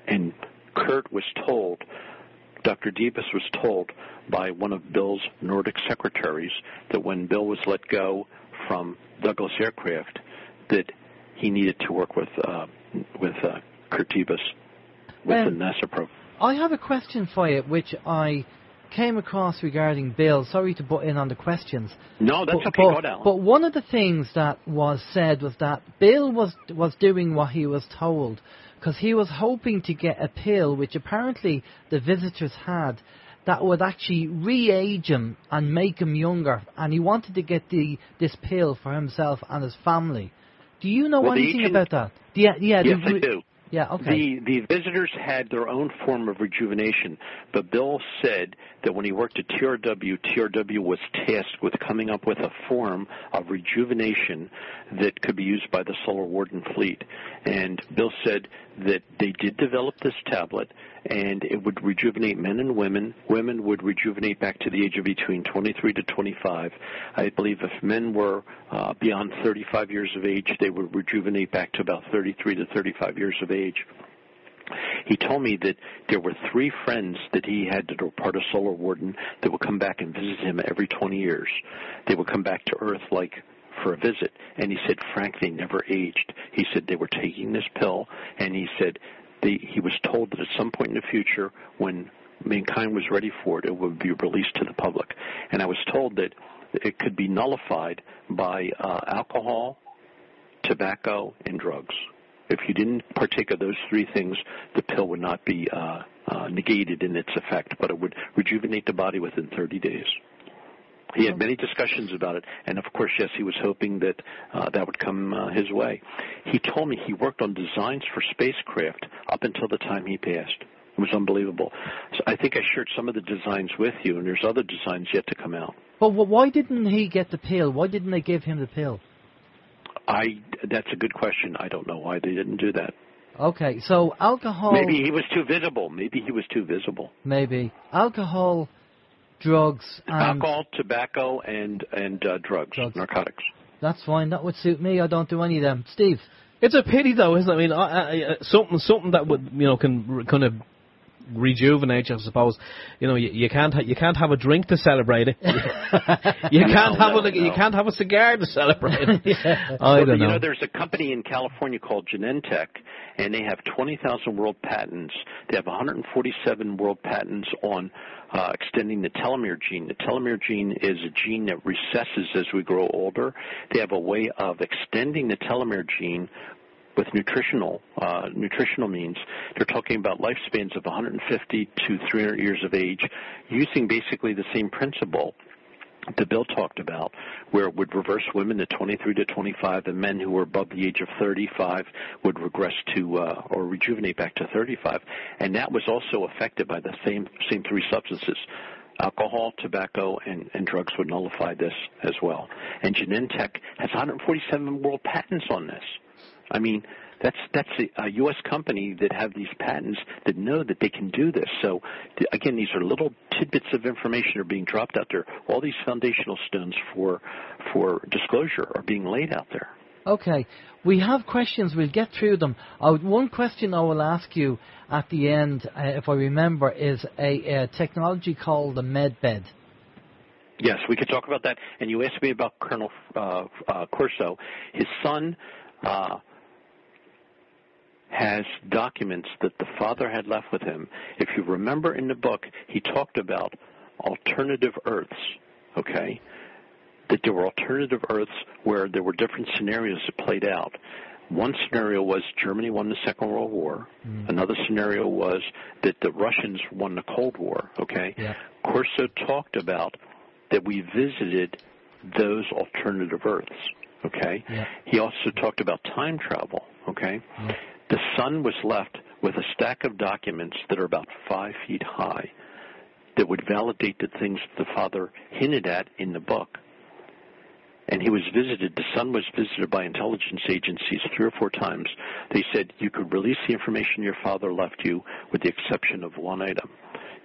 And Kurt was told, Dr. Debus was told by one of Bill's Nordic secretaries that when Bill was let go from Douglas Aircraft, that he needed to work with Kurt Debus with the NASA program. I have a question for you, which I came across regarding Bill. Sorry to butt in on the questions. No, that's okay. Go down. But one of the things that was said was that Bill was doing what he was told, because he was hoping to get a pill, which apparently the visitors had, that would actually re-age him and make him younger. And he wanted to get this pill for himself and his family. Do you know anything about that? Yes, I do. Yeah, okay. The visitors had their own form of rejuvenation, but Bill said that when he worked at TRW was tasked with coming up with a form of rejuvenation that could be used by the Solar Warden fleet. And Bill said that they did develop this tablet, and it would rejuvenate men and women. Women would rejuvenate back to the age of between 23 to 25. I believe if men were beyond 35 years of age, they would rejuvenate back to about 33 to 35 years of age. He told me that there were 3 friends that he had that were part of Solar Warden that would come back and visit him every 20 years. They would come back to Earth like for a visit. And he said, Frank, they never aged. He said they were taking this pill, and he said he was told that at some point in the future, when mankind was ready for it, it would be released to the public. And I was told that it could be nullified by alcohol, tobacco, and drugs. If you didn't partake of those 3 things, the pill would not be negated in its effect, but it would rejuvenate the body within 30 days. He had many discussions about it, and of course, yes, he was hoping that that would come his way. He told me he worked on designs for spacecraft up until the time he passed. It was unbelievable. So I think I shared some of the designs with you, and there's other designs yet to come out. But why didn't he get the pill? Why didn't they give him the pill? That's a good question. I don't know why they didn't do that. Okay, so alcohol... Maybe he was too visible. Maybe. Alcohol, drugs, and... Alcohol, tobacco, and drugs, narcotics. That's fine. That would suit me. I don't do any of them. Steve? It's a pity, though, isn't it? I mean, something that would, can kind of rejuvenate you, I suppose. You can't have a drink to celebrate it. You can't have a cigar to celebrate it. Yeah. I don't know. There's a company in California called Genentech, and they have 20,000 world patents. They have 147 world patents on extending the telomere gene. The telomere gene is a gene that recesses as we grow older. They have a way of extending the telomere gene with nutritional means. They're talking about lifespans of 150 to 300 years of age, using basically the same principle that Bill talked about, where it would reverse women to 23 to 25, and men who were above the age of 35 would regress to or rejuvenate back to 35. And that was also affected by the same 3 substances. Alcohol, tobacco, and drugs would nullify this as well. And Genentech has 147 world patents on this. I mean, that's a U.S. company that have these patents that know that they can do this. So, again, these are little tidbits of information that are being dropped out there. All these foundational stones for disclosure are being laid out there. Okay. We have questions. We'll get through them. One question I will ask you at the end, if I remember, is a technology called the MedBed. Yes, we could talk about that. And you asked me about Colonel Corso. His son has documents that the father had left with him. If you remember in the book, he talked about alternative Earths, okay? That there were alternative Earths where there were different scenarios that played out. One scenario was Germany won the Second World War. Another scenario was that the Russians won the Cold War, okay? Yeah. Corso talked about that we visited those alternative Earths, okay? Yeah. He also talked about time travel, okay? Yeah. The son was left with a stack of documents that are about 5 feet high that would validate the things the father hinted at in the book. and he was visited, the son was visited by intelligence agencies 3 or 4 times. They said, you could release the information your father left you with the exception of one item.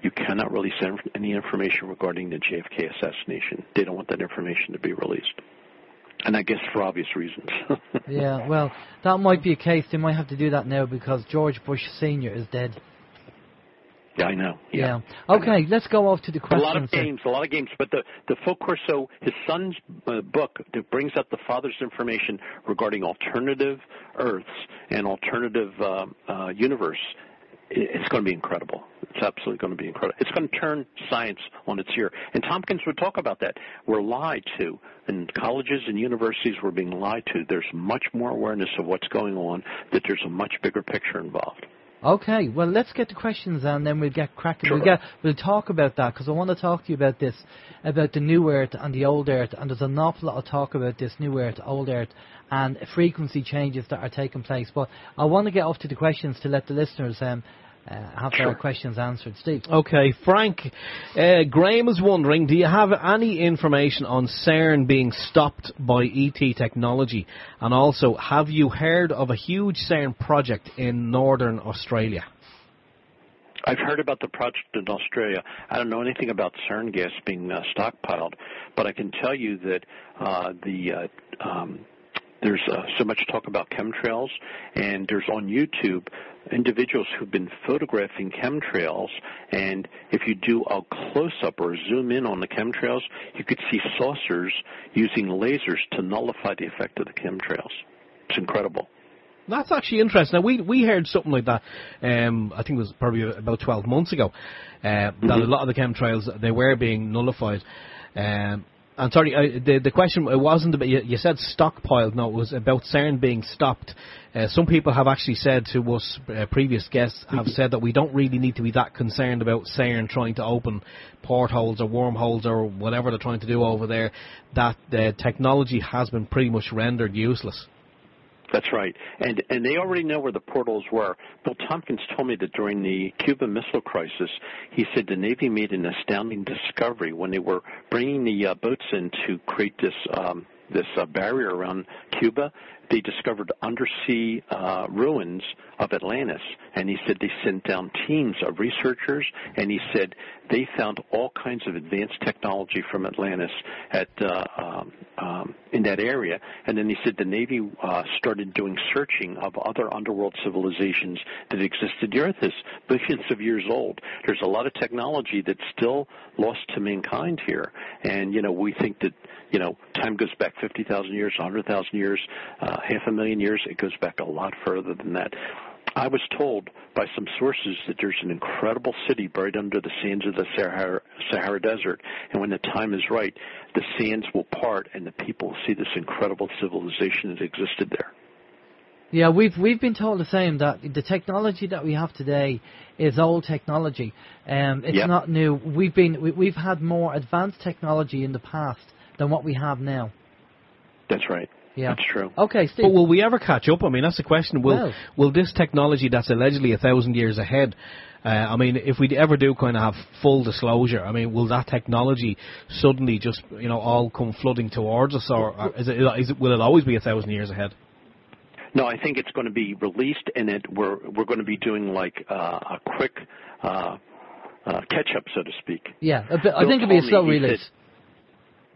You cannot release any information regarding the JFK assassination. They don't want that information to be released. And I guess for obvious reasons. Yeah, well, that might be a case. They might have to do that now because George Bush Sr. is dead. Yeah, I know. Yeah. Okay, let's go off to the questions. A lot of games. But the Phil Corso, his son's book, that brings up the father's information regarding alternative Earths and alternative universe. It's going to be incredible. It's absolutely going to be incredible. It's going to turn science on its ear. And Tompkins would talk about that. We're lied to. And colleges and universities were being lied to. There's much more awareness of what's going on, that there's a much bigger picture involved. Okay, well, let's get the questions and then we'll get cracking. Sure. We'll talk about that because I want to talk to you about this, about the new Earth and the old Earth. And there's an awful lot of talk about this new Earth, old Earth, and frequency changes that are taking place. But I want to get off to the questions to let the listeners have their questions answered. Steve. Okay, Frank, Graham is wondering, do you have any information on CERN being stopped by ET technology? And also, have you heard of a huge CERN project in northern Australia? I've heard about the project in Australia. I don't know anything about CERN gas being stockpiled, but I can tell you that there's so much talk about chemtrails, and there's on YouTube individuals who've been photographing chemtrails, and if you do a close-up or zoom in on the chemtrails, you could see saucers using lasers to nullify the effect of the chemtrails. It's incredible. That's actually interesting. Now, we heard something like that, I think it was probably about 12 months ago, that a lot of the chemtrails, they were being nullified. I'm sorry, the question, it wasn't about, you said stockpiled. No, it was about CERN being stopped. Some people have actually said to us, previous guests have said that we don't really need to be that concerned about CERN trying to open portholes or wormholes or whatever they're trying to do over there, that the technology has been pretty much rendered useless. That's right. And they already know where the portals were. Bill Tompkins told me that during the Cuban Missile Crisis, he said the Navy made an astounding discovery when they were bringing the boats in to create this barrier around Cuba. They discovered undersea ruins of Atlantis, and he said they sent down teams of researchers, and he said they found all kinds of advanced technology from Atlantis in that area. And then he said the Navy started doing searching of other underworld civilizations that existed. The Earth is billions of years old. There's a lot of technology that's still lost to mankind here, and we think that time goes back 50,000 years, 100,000 years, 500,000 years. It goes back a lot further than that. I was told by some sources that there's an incredible city buried under the sands of the Sahara Desert, and when the time is right, the sands will part and the people will see this incredible civilization that existed there. Yeah, we've been told the same, that the technology that we have today is old technology. It's not new. We've had more advanced technology in the past than what we have now. That's right. Yeah, that's true. Okay, Steve. But will we ever catch up? I mean, that's the question. Will this technology that's allegedly 1,000 years ahead, if we ever do kind of have full disclosure, will that technology suddenly just all come flooding towards us, or will it always be 1,000 years ahead? No, I think it's going to be released, and we're going to be doing like a quick catch-up, so to speak. Yeah, I think it'll be a slow release.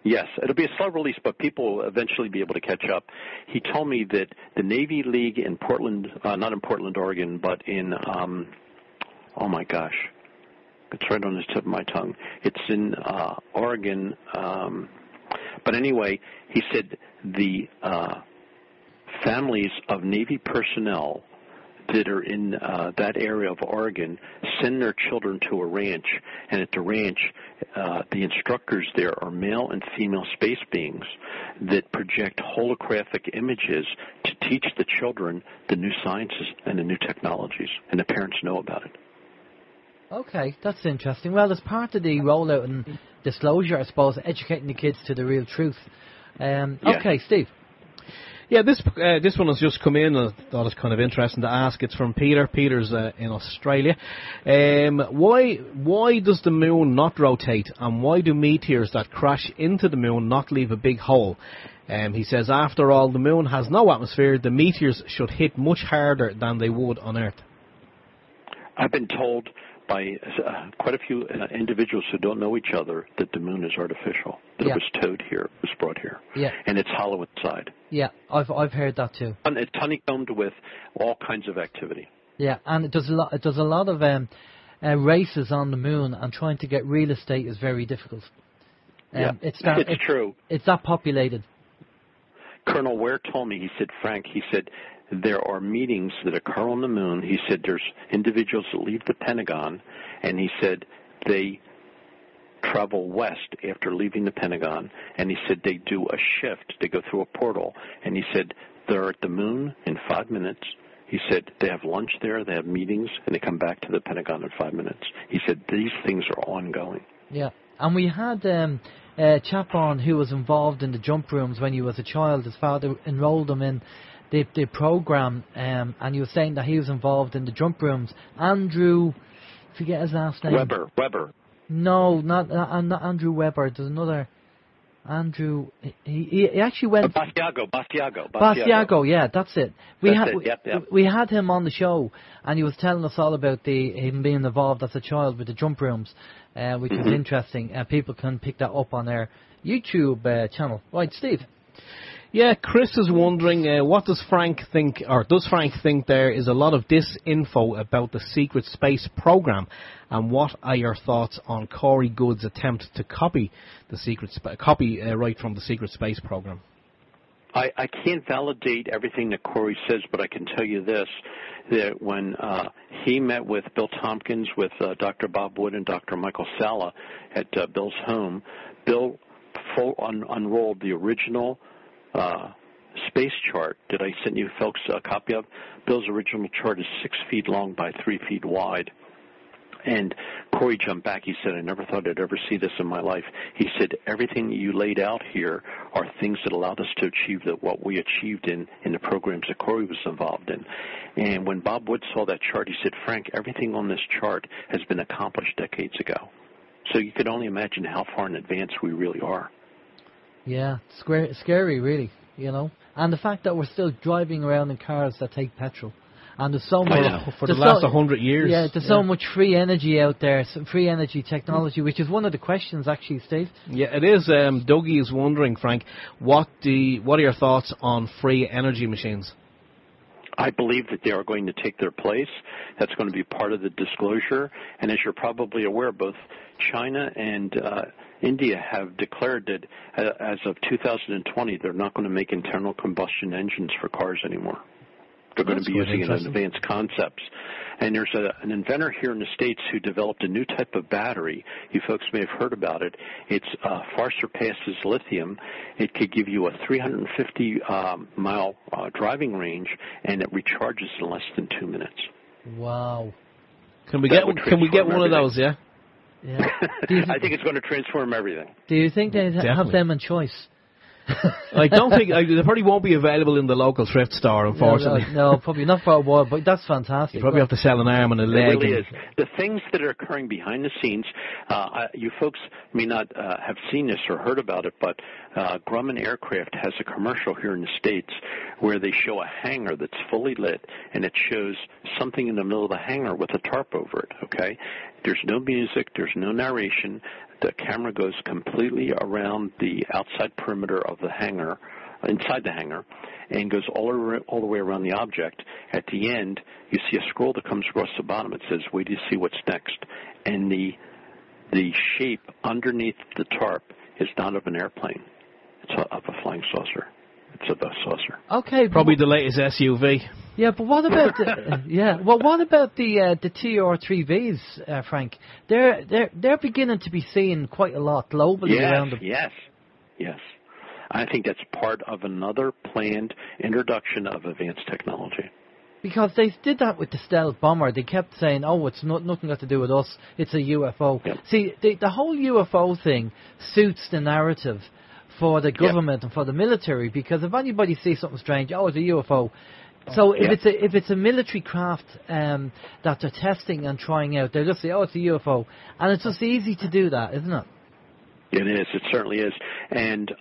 Yes, it'll be a slow release, but people will eventually be able to catch up. He told me that the Navy League in Portland, not in Portland, Oregon, but in, oh my gosh, it's right on the tip of my tongue. It's in Oregon, but anyway, he said the families of Navy personnel that are in that area of Oregon send their children to a ranch, and at the ranch, the instructors there are male and female space beings that project holographic images to teach the children the new sciences and the new technologies, and the parents know about it. Okay, that's interesting. Well, as part of the rollout and disclosure, I suppose, educating the kids to the real truth. Okay, Steve. Yeah, this one has just come in. I thought it's kind of interesting to ask. It's from Peter. Peter's in Australia. Why does the moon not rotate, and why do meteors that crash into the moon not leave a big hole? He says, after all, the moon has no atmosphere. The meteors should hit much harder than they would on Earth. I've been told by quite a few individuals who don't know each other that the moon is artificial, that it was towed here, it was brought here, and it's hollow inside. Yeah, I've heard that too. And it's honeycombed with all kinds of activity. Yeah, and it does a lot of races on the moon, and trying to get real estate is very difficult. It's true. It's that populated. Colonel Ware told me, he said, Frank, he said, there are meetings that occur on the moon. He said there's individuals that leave the Pentagon, and he said they travel west after leaving the Pentagon, and he said they do a shift. They go through a portal, and he said they're at the moon in 5 minutes. He said they have lunch there, they have meetings, and they come back to the Pentagon in 5 minutes. He said these things are ongoing. Yeah, and we had a chap on who was involved in the jump rooms when he was a child. His father enrolled him in the program, and he was saying that he was involved in the jump rooms. Andrew, forget his last name. Weber. No, not Andrew Weber. There's another Andrew. He actually went. Bastiago. Yeah, that's it. We had him on the show, and he was telling us all about him being involved as a child with the jump rooms, which is interesting. People can pick that up on their YouTube channel. Right, Steve. Yeah, Chris is wondering, what does Frank think, or does Frank think there is a lot of disinfo about the secret space program, and what are your thoughts on Corey Good's attempt to copy right from the secret space program? I can't validate everything that Corey says, but I can tell you this, that when he met with Bill Tompkins, with Dr. Bob Wood and Dr. Michael Salla at Bill's home, Bill unrolled the original space chart that I sent you folks a copy of. Bill's original chart is 6 feet long by 3 feet wide. And Corey jumped back. He said, I never thought I'd ever see this in my life. He said, everything you laid out here are things that allowed us to achieve what we achieved in the programs that Corey was involved in. And when Bob Wood saw that chart, he said, Frank, everything on this chart has been accomplished decades ago. So you could only imagine how far in advance we really are. Yeah, scary, really, you know. And the fact that we're still driving around in cars that take petrol. And there's so much for the last 100 years. Yeah, there's so much free energy out there, some free energy technology, which is one of the questions, actually, Steve. Yeah, it is. Dougie is wondering, Frank, what are your thoughts on free energy machines? I believe that they are going to take their place. That's going to be part of the disclosure. And as you're probably aware, both China and India have declared that as of 2020, they're not going to make internal combustion engines for cars anymore. They're going to be using advanced concepts. And there's an inventor here in the States who developed a new type of battery. You folks may have heard about it. It's far surpasses lithium. It could give you a 350-mile driving range, and it recharges in less than 2 minutes. Wow. Can we get one of those, yeah? Yeah. I think it's going to transform everything. Do you think they have them in choice? I don't think they probably won't be available in the local thrift store, unfortunately. No, probably not for a while, but that's fantastic. You probably have to sell an arm and a leg. It really is. The things that are occurring behind the scenes, you folks may not have seen this or heard about it, but Grumman Aircraft has a commercial here in the States where they show a hangar that's fully lit, and it shows something in the middle of the hangar with a tarp over it, okay? There's no music, there's no narration. The camera goes completely around the outside perimeter of the hangar, inside the hangar, and goes all the way around the object. At the end, you see a scroll that comes across the bottom. It says, wait to see what's next. And the shape underneath the tarp is not of an airplane. It's of a flying saucer. It's of a saucer. Okay, probably the latest SUV. Yeah, but what about what about the TR3Vs, Frank? They're beginning to be seen quite a lot globally around them. Yes. I think that's part of another planned introduction of advanced technology. Because they did that with the stealth bomber. They kept saying, "Oh, it's nothing got to do with us. It's a UFO." Yep. See, the whole UFO thing suits the narrative for the government and for the military, because if anybody sees something strange, it's a UFO. So if it's a military craft that they're testing and trying out, they'll just say, it's a UFO. And it's just easy to do that, isn't it? It is. It certainly is. And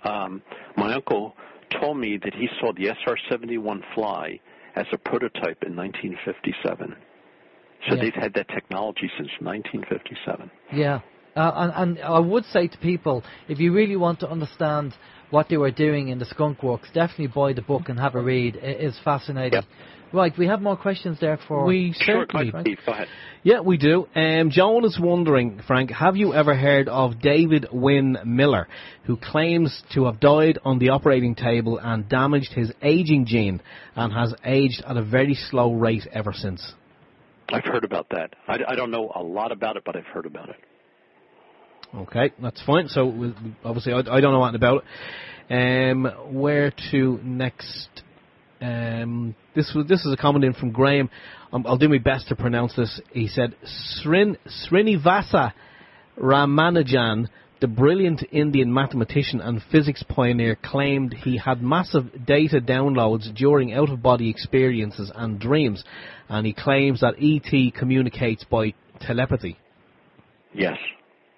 my uncle told me that he saw the SR-71 fly as a prototype in 1957. So they've had that technology since 1957. Yeah. And I would say to people, if you really want to understand what they were doing in the Skunk Works, definitely buy the book and have a read. It is fascinating. Yep. Right, we have more questions there for... We certainly... Go ahead. Yeah, we do. Joan is wondering, Frank, have you ever heard of David Wynne Miller, who claims to have died on the operating table and damaged his aging gene and has aged at a very slow rate ever since? I've heard about that. I don't know a lot about it, but I've heard about it. Okay, that's fine. So, obviously, I don't know anything about it. Where to next? This is a comment in from Graham. I'll do my best to pronounce this. He said, Srinivasa Ramanujan, the brilliant Indian mathematician and physics pioneer, claimed he had massive data downloads during out-of-body experiences and dreams, and he claims that ET communicates by telepathy. Yes,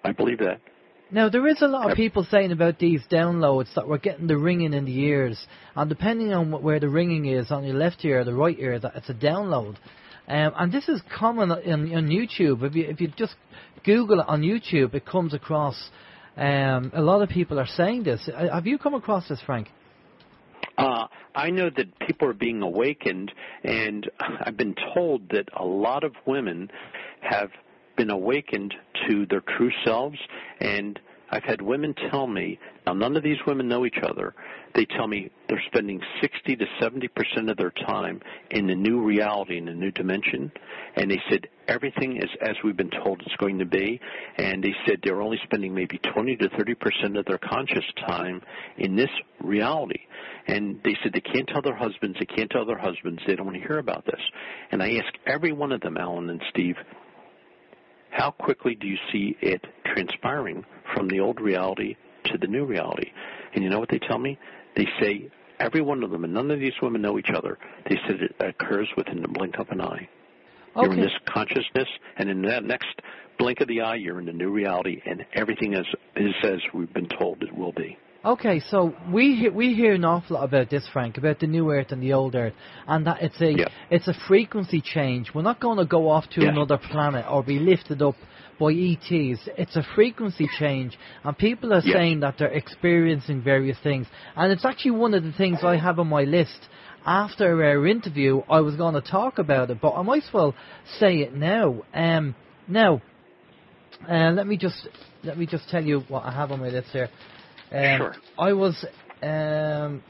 I believe that. Now, there is a lot of people saying about these downloads that we're getting the ringing in the ears, and depending on where the ringing is, on your left ear or the right ear, that it's a download. And this is common on YouTube. If you just Google it on YouTube, it comes across. A lot of people are saying this. Have you come across this, Frank? I know that people are being awakened, and I've been told that a lot of women have been awakened to their true selves, and I've had women tell me, now none of these women know each other, they tell me they're spending 60 to 70% of their time in the new reality, in the new dimension, and they said everything is as we've been told it's going to be, and they said they're only spending maybe 20 to 30% of their conscious time in this reality, and they said they can't tell their husbands, they don't want to hear about this. And I ask every one of them, Alan and Steve, how quickly do you see it transpiring from the old reality to the new reality? And you know what they tell me? They say, every one of them, and none of these women know each other, they said it occurs within the blink of an eye. Okay. You're in this consciousness, and in that next blink of the eye, you're in the new reality, and everything is as we've been told it will be. Okay, so we hear an awful lot about this, Frank, about the new Earth and the old Earth, and that it's a frequency change. We're not going to go off to another planet or be lifted up by ETs. It's a frequency change, and people are saying that they're experiencing various things. And it's actually one of the things I have on my list. After our interview, I was going to talk about it, but I might as well say it now. Let me just tell you what I have on my list here. Sure. I was right.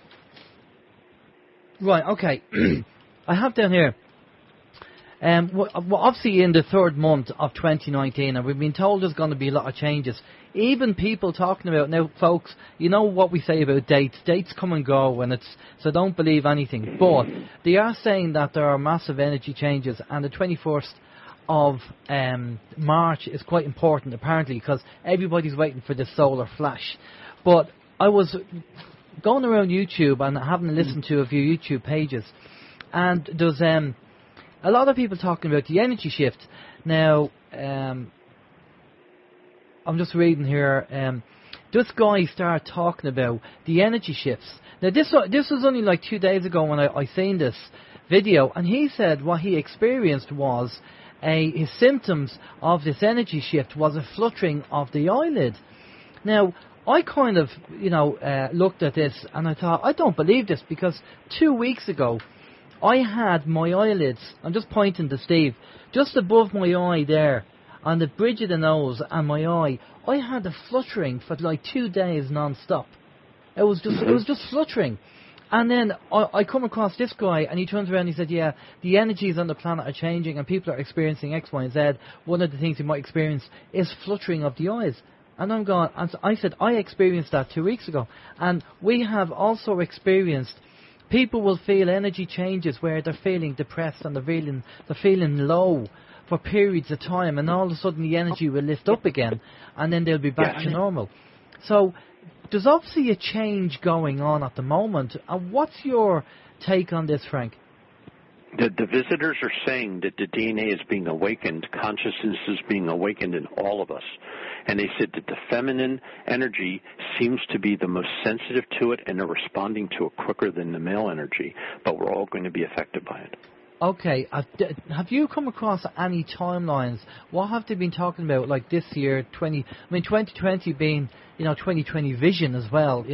Okay, I have down here. Well, obviously in the third month of 2019, and we've been told there's going to be a lot of changes. Even people talking about now, folks. You know what we say about dates. Dates come and go, and so don't believe anything. But they are saying that there are massive energy changes, and the 21st of March is quite important apparently because everybody's waiting for the solar flash. But I was going around YouTube and having listened to a few YouTube pages, and there's a lot of people talking about the energy shift. Now, I'm just reading here. This guy started talking about the energy shifts. Now, this was only like 2 days ago when I seen this video, and he said what he experienced was his symptoms of this energy shift was a fluttering of the eyelid. Now, I kind of, looked at this and I thought, I don't believe this, because 2 weeks ago, I had my eyelids, I'm just pointing to Steve, just above my eye there, on the bridge of the nose and my eye, I had a fluttering for like 2 days non-stop. It was just fluttering. And then I come across this guy, and he turns around and he said, yeah, the energies on the planet are changing and people are experiencing X, Y, and Z. One of the things you might experience is fluttering of the eyes. And I'm going, and I said, I experienced that 2 weeks ago. And we have also experienced, people will feel energy changes where they're feeling depressed and they're feeling low for periods of time, and all of a sudden the energy will lift up again, and then they'll be back to normal. So there's obviously a change going on at the moment. What's your take on this, Frank? The visitors are saying that the DNA is being awakened, consciousness is being awakened in all of us. And they said that the feminine energy seems to be the most sensitive to it, and they're responding to it quicker than the male energy, but we're all going to be affected by it. Okay, have you come across any timelines? What have they been talking about, like this year, 2020 being, 2020 vision as well,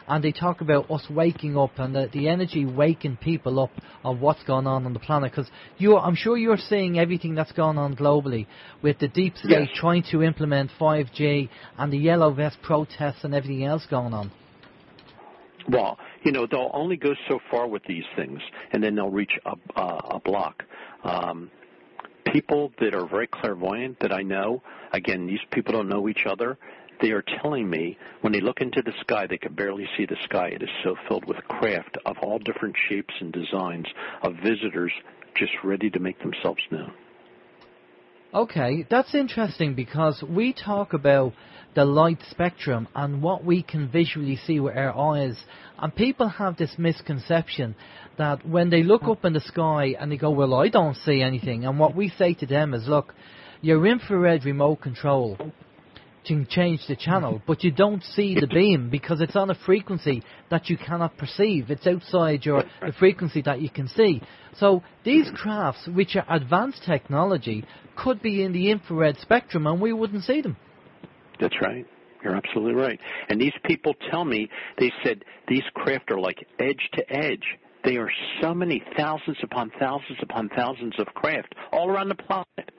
and they talk about us waking up and the energy waking people up of what's going on the planet, because I'm sure you're seeing everything that's going on globally with the deep state trying to implement 5G and the yellow vest protests and everything else going on. Well, they'll only go so far with these things, and then they'll reach a block. People that are very clairvoyant that I know, again, these people don't know each other, they are telling me when they look into the sky, they can barely see the sky. It is so filled with craft of all different shapes and designs of visitors just ready to make themselves known. Okay, that's interesting, because we talk about the light spectrum and what we can visually see with our eyes, and people have this misconception that when they look up in the sky and they go, well, I don't see anything, and what we say to them is, look, your infrared remote control can change the channel, but you don't see the beam because it's on a frequency that you cannot perceive. It's outside the frequency that you can see. So these crafts, which are advanced technology, could be in the infrared spectrum and we wouldn't see them. That's right. You're absolutely right. And these people tell me, they said these craft are like edge to edge. They are so many thousands upon thousands of craft all around the planet,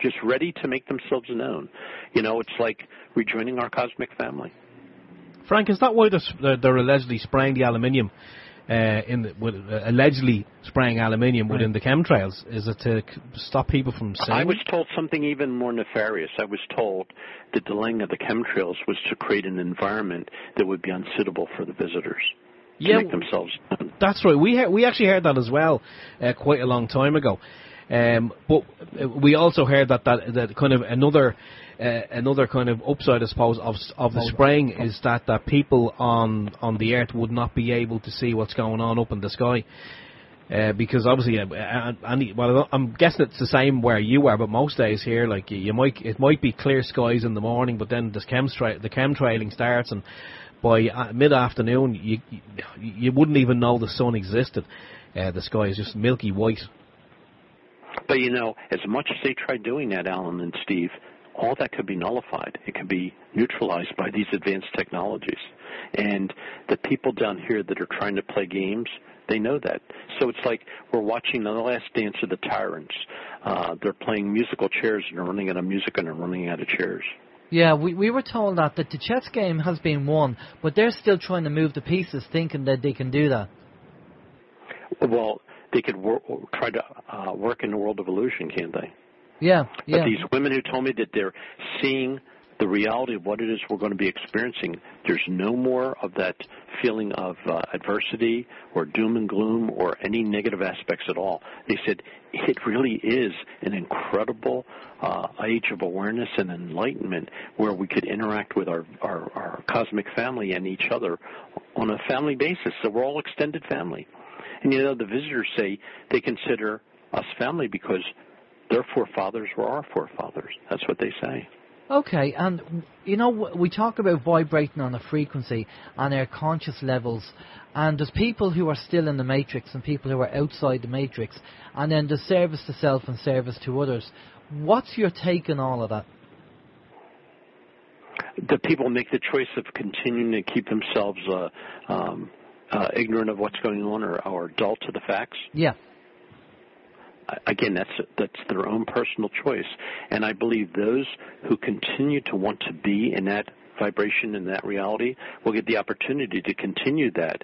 just ready to make themselves known. It's like rejoining our cosmic family. Frank, is that why they're allegedly spraying the aluminium, allegedly spraying aluminium within the chemtrails? Is it to stop people from seeing? I was told something even more nefarious. I was told that the laying of the chemtrails was to create an environment that would be unsuitable for the visitors. To make themselves known. That's right. We actually heard that as well quite a long time ago. But we also heard that kind of another kind of upside, I suppose, of the spraying is that people on the Earth would not be able to see what's going on up in the sky, because obviously, I'm guessing it's the same where you are, but most days here, like it might be clear skies in the morning, but then the chemtrailing starts, and by mid-afternoon you wouldn't even know the sun existed. The sky is just milky white. But, as much as they try doing that, Alan and Steve, all that could be nullified. It could be neutralized by these advanced technologies. And the people down here that are trying to play games, they know that. So it's like we're watching The Last Dance of the Tyrants. They're playing musical chairs, and they're running out of music, and they're running out of chairs. Yeah, we were told that the chess game has been won, but they're still trying to move the pieces, thinking that they can do that. Well, they could try to work in the world of illusion, can't they? Yeah. But these women who told me that they're seeing the reality of what it is we're going to be experiencing, there's no more of that feeling of adversity or doom and gloom or any negative aspects at all. They said it really is an incredible age of awareness and enlightenment where we could interact with our cosmic family and each other on a family basis. So we're all extended family. And, the visitors say they consider us family because their forefathers were our forefathers. That's what they say. Okay, and, we talk about vibrating on a frequency and our conscious levels, and there's people who are still in the matrix and people who are outside the matrix, and then there's service to self and service to others. What's your take on all of that? The people make the choice of continuing to keep themselves ignorant of what's going on or dull to the facts. Yeah. Again, that's their own personal choice. And I believe those who continue to want to be in that vibration, in that reality, will get the opportunity to continue that,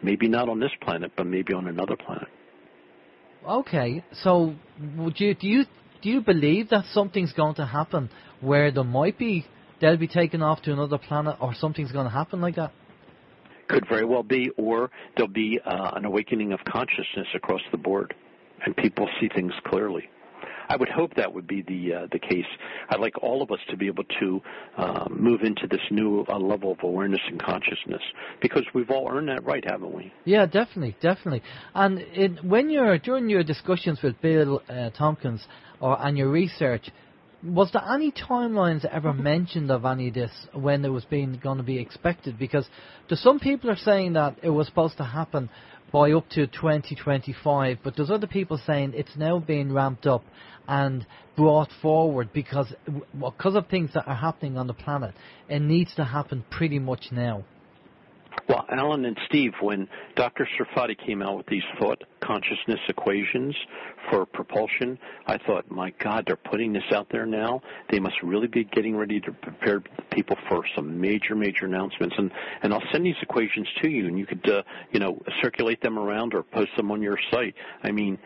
maybe not on this planet, but maybe on another planet. Okay, so do you believe that something's going to happen where they'll be taken off to another planet, or something's going to happen like that? Could very well be, or there'll be an awakening of consciousness across the board, and people see things clearly. I would hope that would be the case. I'd like all of us to be able to move into this new level of awareness and consciousness, because we've all earned that right, haven't we? Yeah, definitely. And when you're during your discussions with Bill Tompkins and your research, was there any timelines ever mentioned of any of this when it was going to be expected? Because there's some people are saying that it was supposed to happen by up to 2025, but there's other people saying it's now being ramped up and brought forward because of things that are happening on the planet. It needs to happen pretty much now. Well, Alan and Steve, when Dr. Sarfati came out with these thought consciousness equations for propulsion, I thought, my God, they're putting this out there now. They must really be getting ready to prepare people for some major, major announcements. And I'll send these equations to you, and you could, circulate them around or post them on your site. I mean,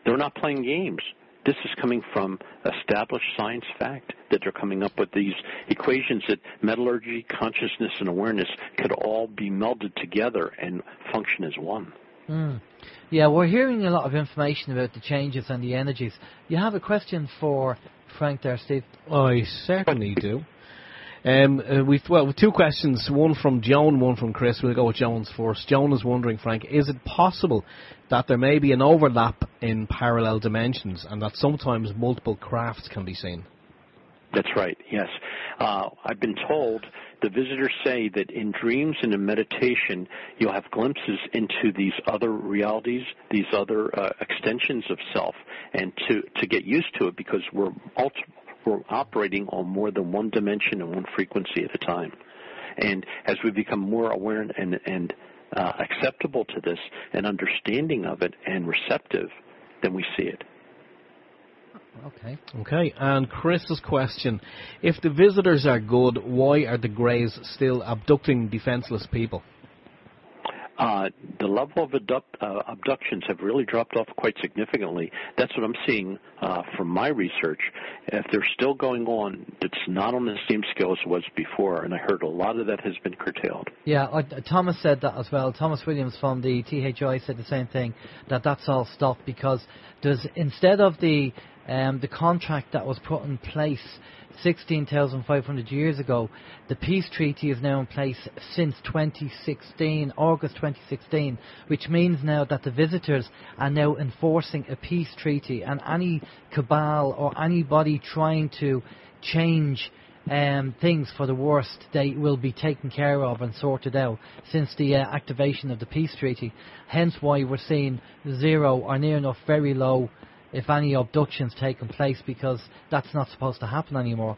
they're not playing games. This is coming from established science fact that they're coming up with these equations that metallurgy, consciousness, and awareness could all be melded together and function as one. Yeah, we're hearing a lot of information about the changes and the energies. You have a question for Frank there, Steve? I certainly do. We've two questions, one from Joan, one from Chris. We'll go with Joan's first. Joan is wondering, Frank, is it possible that there may be an overlap in parallel dimensions and that sometimes multiple crafts can be seen? That's right, yes. I've been told, the visitors say that in dreams and in meditation, you'll have glimpses into these other realities, these other extensions of self, and to get used to it, because we're operating on more than one dimension and one frequency at a time. And as we become more aware and acceptable to this and understanding of it and receptive, then we see it. Okay, and Chris's question, if the visitors are good, why are the Greys still abducting defenseless people? The level of abductions have really dropped off quite significantly. That's what I'm seeing from my research. If they're still going on, it's not on the same scale as it was before, and I heard a lot of that has been curtailed. Yeah, Thomas said that as well. Thomas Williams from the THI said the same thing, that's all stopped because instead of the contract that was put in place 16,500 years ago, the peace treaty is now in place since 2016, August 2016, which means now that the visitors are now enforcing a peace treaty, and any cabal or anybody trying to change things for the worst, they will be taken care of and sorted out since the activation of the peace treaty. Hence why we're seeing zero or near enough very low, if any, abductions taking place, because that's not supposed to happen anymore.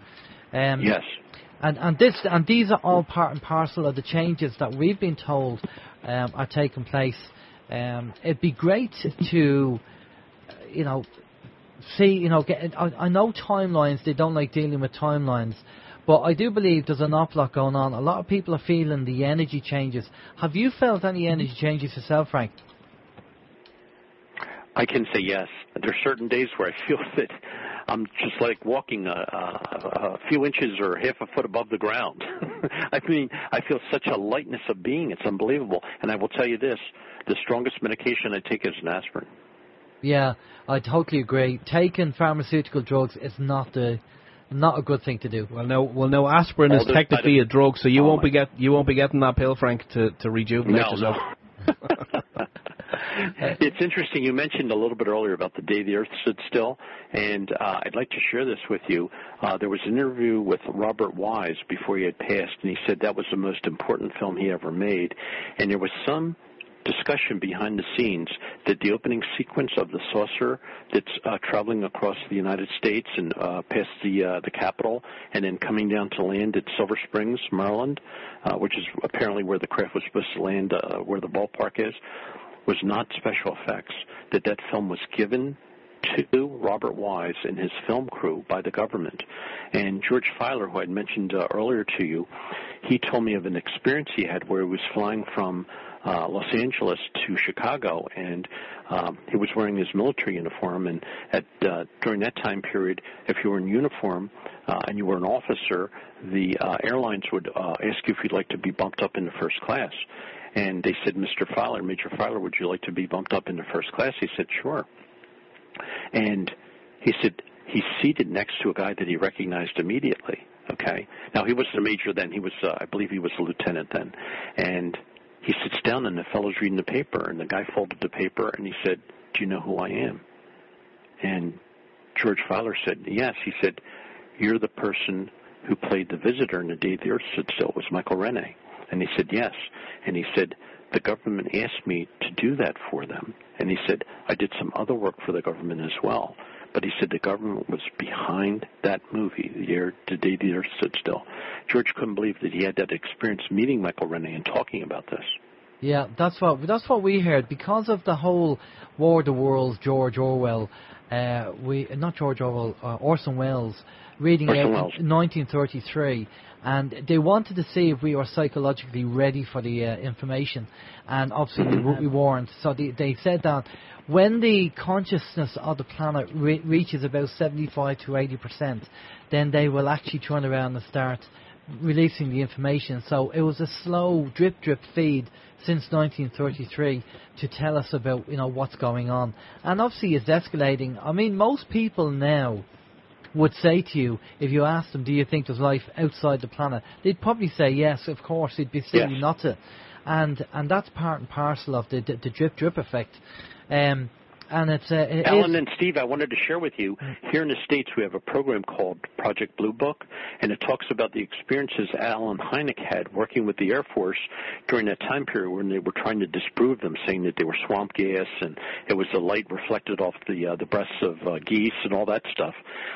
Yes. And these are all part and parcel of the changes that we've been told are taking place. It'd be great to, see, I know timelines, they don't like dealing with timelines, but I do believe there's an awful lot going on. A lot of people are feeling the energy changes. Have you felt any energy changes yourself, Frank? I can say yes. There are certain days where I feel that I'm just like walking a few inches or half a foot above the ground. I mean, I feel such a lightness of being. It's unbelievable. And I will tell you this, the strongest medication I take is an aspirin. Yeah, I totally agree. Taking pharmaceutical drugs is not a good thing to do. Well, no, aspirin is technically a drug, so you won't be getting that pill, Frank, to rejuvenate yourself. It's interesting. You mentioned a little bit earlier about the day the Earth stood still, and I'd like to share this with you. There was an interview with Robert Wise before he had passed, and he said that was the most important film he ever made. And there was some discussion behind the scenes that the opening sequence of the saucer that's traveling across the United States and past the Capitol and then coming down to land at Silver Springs, Maryland, which is apparently where the craft was supposed to land, where the ballpark is, was not special effects, that film was given to Robert Wise and his film crew by the government. And George Filer, who I mentioned earlier to you, he told me of an experience he had where he was flying from Los Angeles to Chicago, and he was wearing his military uniform, and during that time period, if you were in uniform and you were an officer, the airlines would ask you if you'd like to be bumped up into first class. And they said, Mr. Filer, Major Filer, would you like to be bumped up into first class? He said, sure. And He said he's seated next to a guy that he recognized immediately. Okay. Now, he wasn't a major then. He was, I believe he was a lieutenant then. And he sits down, and the fellow's reading the paper, and the guy folded the paper, and he said, "Do you know who I am?" And George Fowler said, "Yes." He said, "You're the person who played the visitor in The Day the Earth Stood Still. It was Michael Rene." And he said, "Yes." And he said, "The government asked me to do that for them." And he said, "I did some other work for the government as well." But he said the government was behind that movie, The Day the Earth Stood Still. George couldn't believe that he had that experience meeting Michael Rene and talking about this. Yeah, that's what we heard. Because of the whole War of the Worlds, George Orwell, Orson Welles, reading Orson out Welles. 1933, and they wanted to see if we were psychologically ready for the information, and obviously we weren't. So they said that when the consciousness of the planet reaches about 75 to 80%, then they will actually turn around and start releasing the information. So it was a slow drip feed since 1933 to tell us about what's going on, and obviously it's escalating. I mean, most people now would say to you, if you asked them, do you think there's life outside the planet, they'd probably say yes, of course. It'd be silly not to, and that's part and parcel of the drip effect. And it's Alan and Steve, I wanted to share with you, here in the States we have a program called Project Blue Book, and it talks about the experiences Alan Hynek had working with the Air Force during that time period when they were trying to disprove them, saying that they were swamp gas and it was the light reflected off the breasts of geese and all that stuff,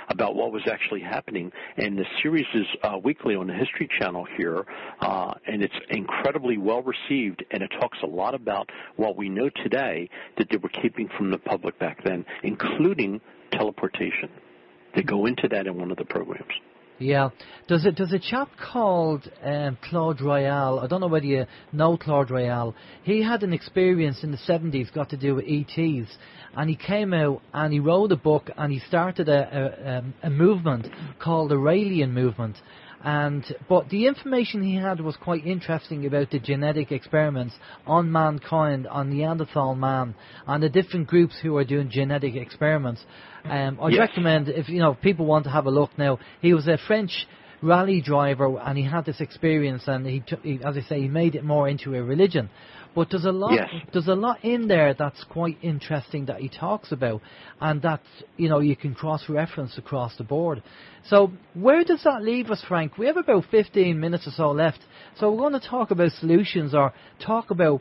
about what was actually happening. And the series is weekly on the History Channel here, and it's incredibly well received, and it talks a lot about what we know today that they were keeping from the public back then, including teleportation. They go into that in one of the programs. Yeah. There's a chap called Claude Royale. I don't know whether you know Claude Royale. He had an experience in the 70s, got to do with ETs, and he came out and he wrote a book and he started a movement called the Raelian movement. But the information he had was quite interesting about the genetic experiments on mankind, on Neanderthal man, and the different groups who are doing genetic experiments. I'd recommend, if people want to have a look now. He was a French rally driver, and he had this experience, and he as I say, he made it more into a religion. But there's a lot in there that's quite interesting that he talks about, and that you can cross-reference across the board. So where does that leave us, Frank? We have about 15 minutes or so left, so we're going to talk about solutions, or talk about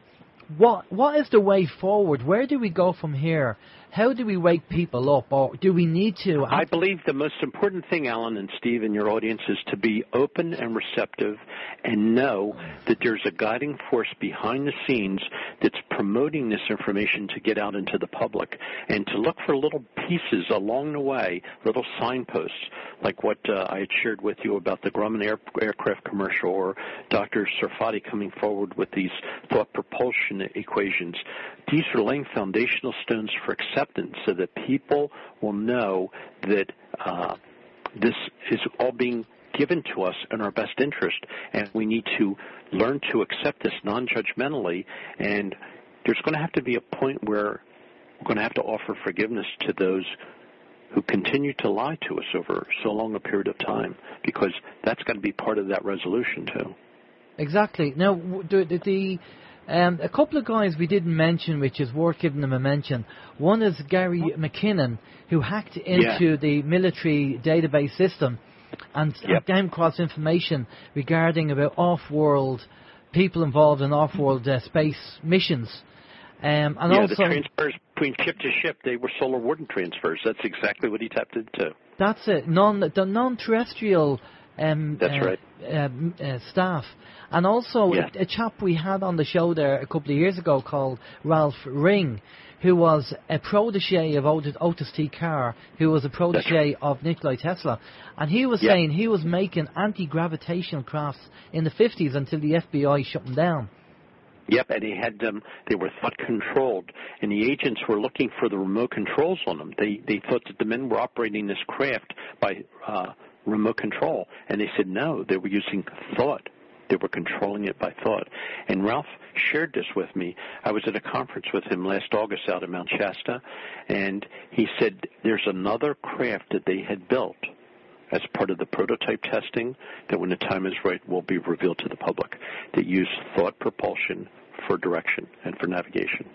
what is the way forward. Where do we go from here? How do we wake people up, or do we need to? I believe the most important thing, Alan and Steve and your audience, is to be open and receptive and know that there's a guiding force behind the scenes that's promoting this information to get out into the public, and to look for little pieces along the way, little signposts, like what I had shared with you about the Grumman aircraft commercial, or Dr. Sarfati coming forward with these thought propulsion equations. These are laying foundational stones for acceptance, so that people will know that this is all being given to us in our best interest, and we need to learn to accept this non-judgmentally. And there's going to have to be a point where we're going to have to offer forgiveness to those who continue to lie to us over so long a period of time, because that's going to be part of that resolution too. Exactly. Now, a couple of guys we didn't mention, which is worth giving them a mention. One is Gary McKinnon, who hacked into the military database system and came across information regarding about off-world people involved in off-world space missions. And also, the transfers between ship to ship, they were solar warden transfers. That's exactly what he tapped into. That's it. The non-terrestrial that's right. Staff. And also a chap we had on the show there a couple of years ago called Ralph Ring, who was a protege of Otis T. Carr, who was a protege of Nikola Tesla. And he was saying he was making anti-gravitational crafts in the 50s until the FBI shut them down. Yep, and he had them. They were thought controlled, and the agents were looking for the remote controls on them. They thought that the men were operating this craft by remote control, and they said no, they were using thought. They were controlling it by thought. And Ralph shared this with me. I was at a conference with him last August out at Mount Shasta, and he said there's another craft that they had built as part of the prototype testing that when the time is right will be revealed to the public, that use thought propulsion for direction and for navigation.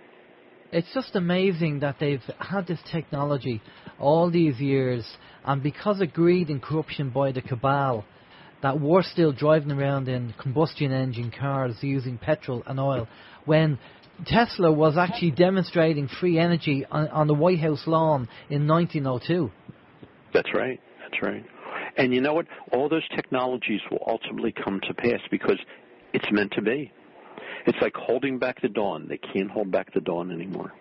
It's just amazing that they've had this technology all these years, and because of greed and corruption by the cabal, that we're still driving around in combustion engine cars using petrol and oil, when Tesla was actually demonstrating free energy on the White House lawn in 1902. That's right. That's right. And you know what? All those technologies will ultimately come to pass because it's meant to be. It's like holding back the dawn. They can't hold back the dawn anymore.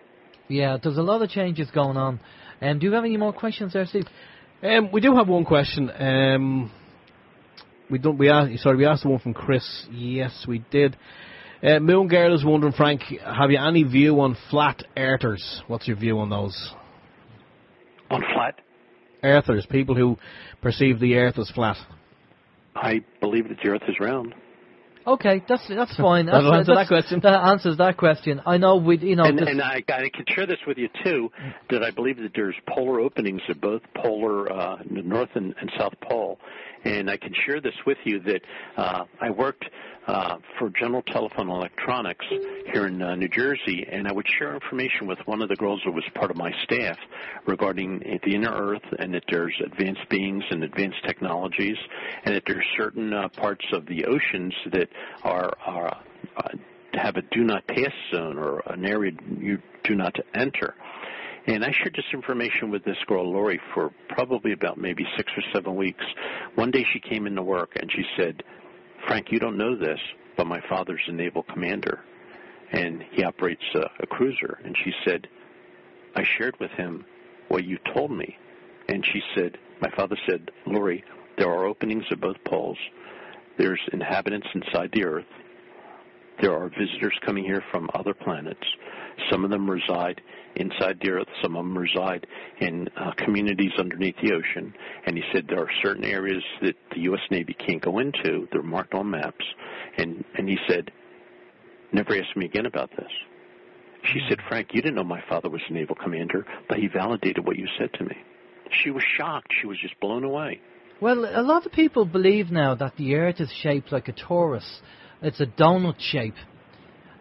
Yeah, there's a lot of changes going on. Do you have any more questions there, Steve? We do have one question. We asked the one from Chris. Yes, we did. Moon Girl is wondering, Frank, have you any view on flat earthers? What's your view on those? On flat? Earthers, people who perceive the earth as flat. I believe that the earth is round. Okay, that's fine. That answers that question. That answers that question. I know and I can share this with you too. That I believe that there's polar openings at both polar, the North and South Pole, and I can share this with you that I worked for General Telephone Electronics here in New Jersey, and I would share information with one of the girls that was part of my staff regarding the inner Earth, and that there's advanced beings and advanced technologies, and that there's certain parts of the oceans that have a do not pass zone or an area you do not enter. And I shared this information with this girl, Lori, for probably about maybe 6 or 7 weeks. One day she came into work and she said, Frank, you don't know this, but my father's a naval commander, and he operates a cruiser. And she said, I shared with him what you told me. And she said, my father said, Lori, there are openings at both poles. There's inhabitants inside the Earth. There are visitors coming here from other planets. Some of them reside inside the Earth. Some of them reside in communities underneath the ocean. And he said there are certain areas that the U.S. Navy can't go into. They're marked on maps. And he said, never ask me again about this. She said, Frank, you didn't know my father was a naval commander, but he validated what you said to me. She was shocked. She was just blown away. Well, a lot of people believe now that the Earth is shaped like a torus. It's a donut shape.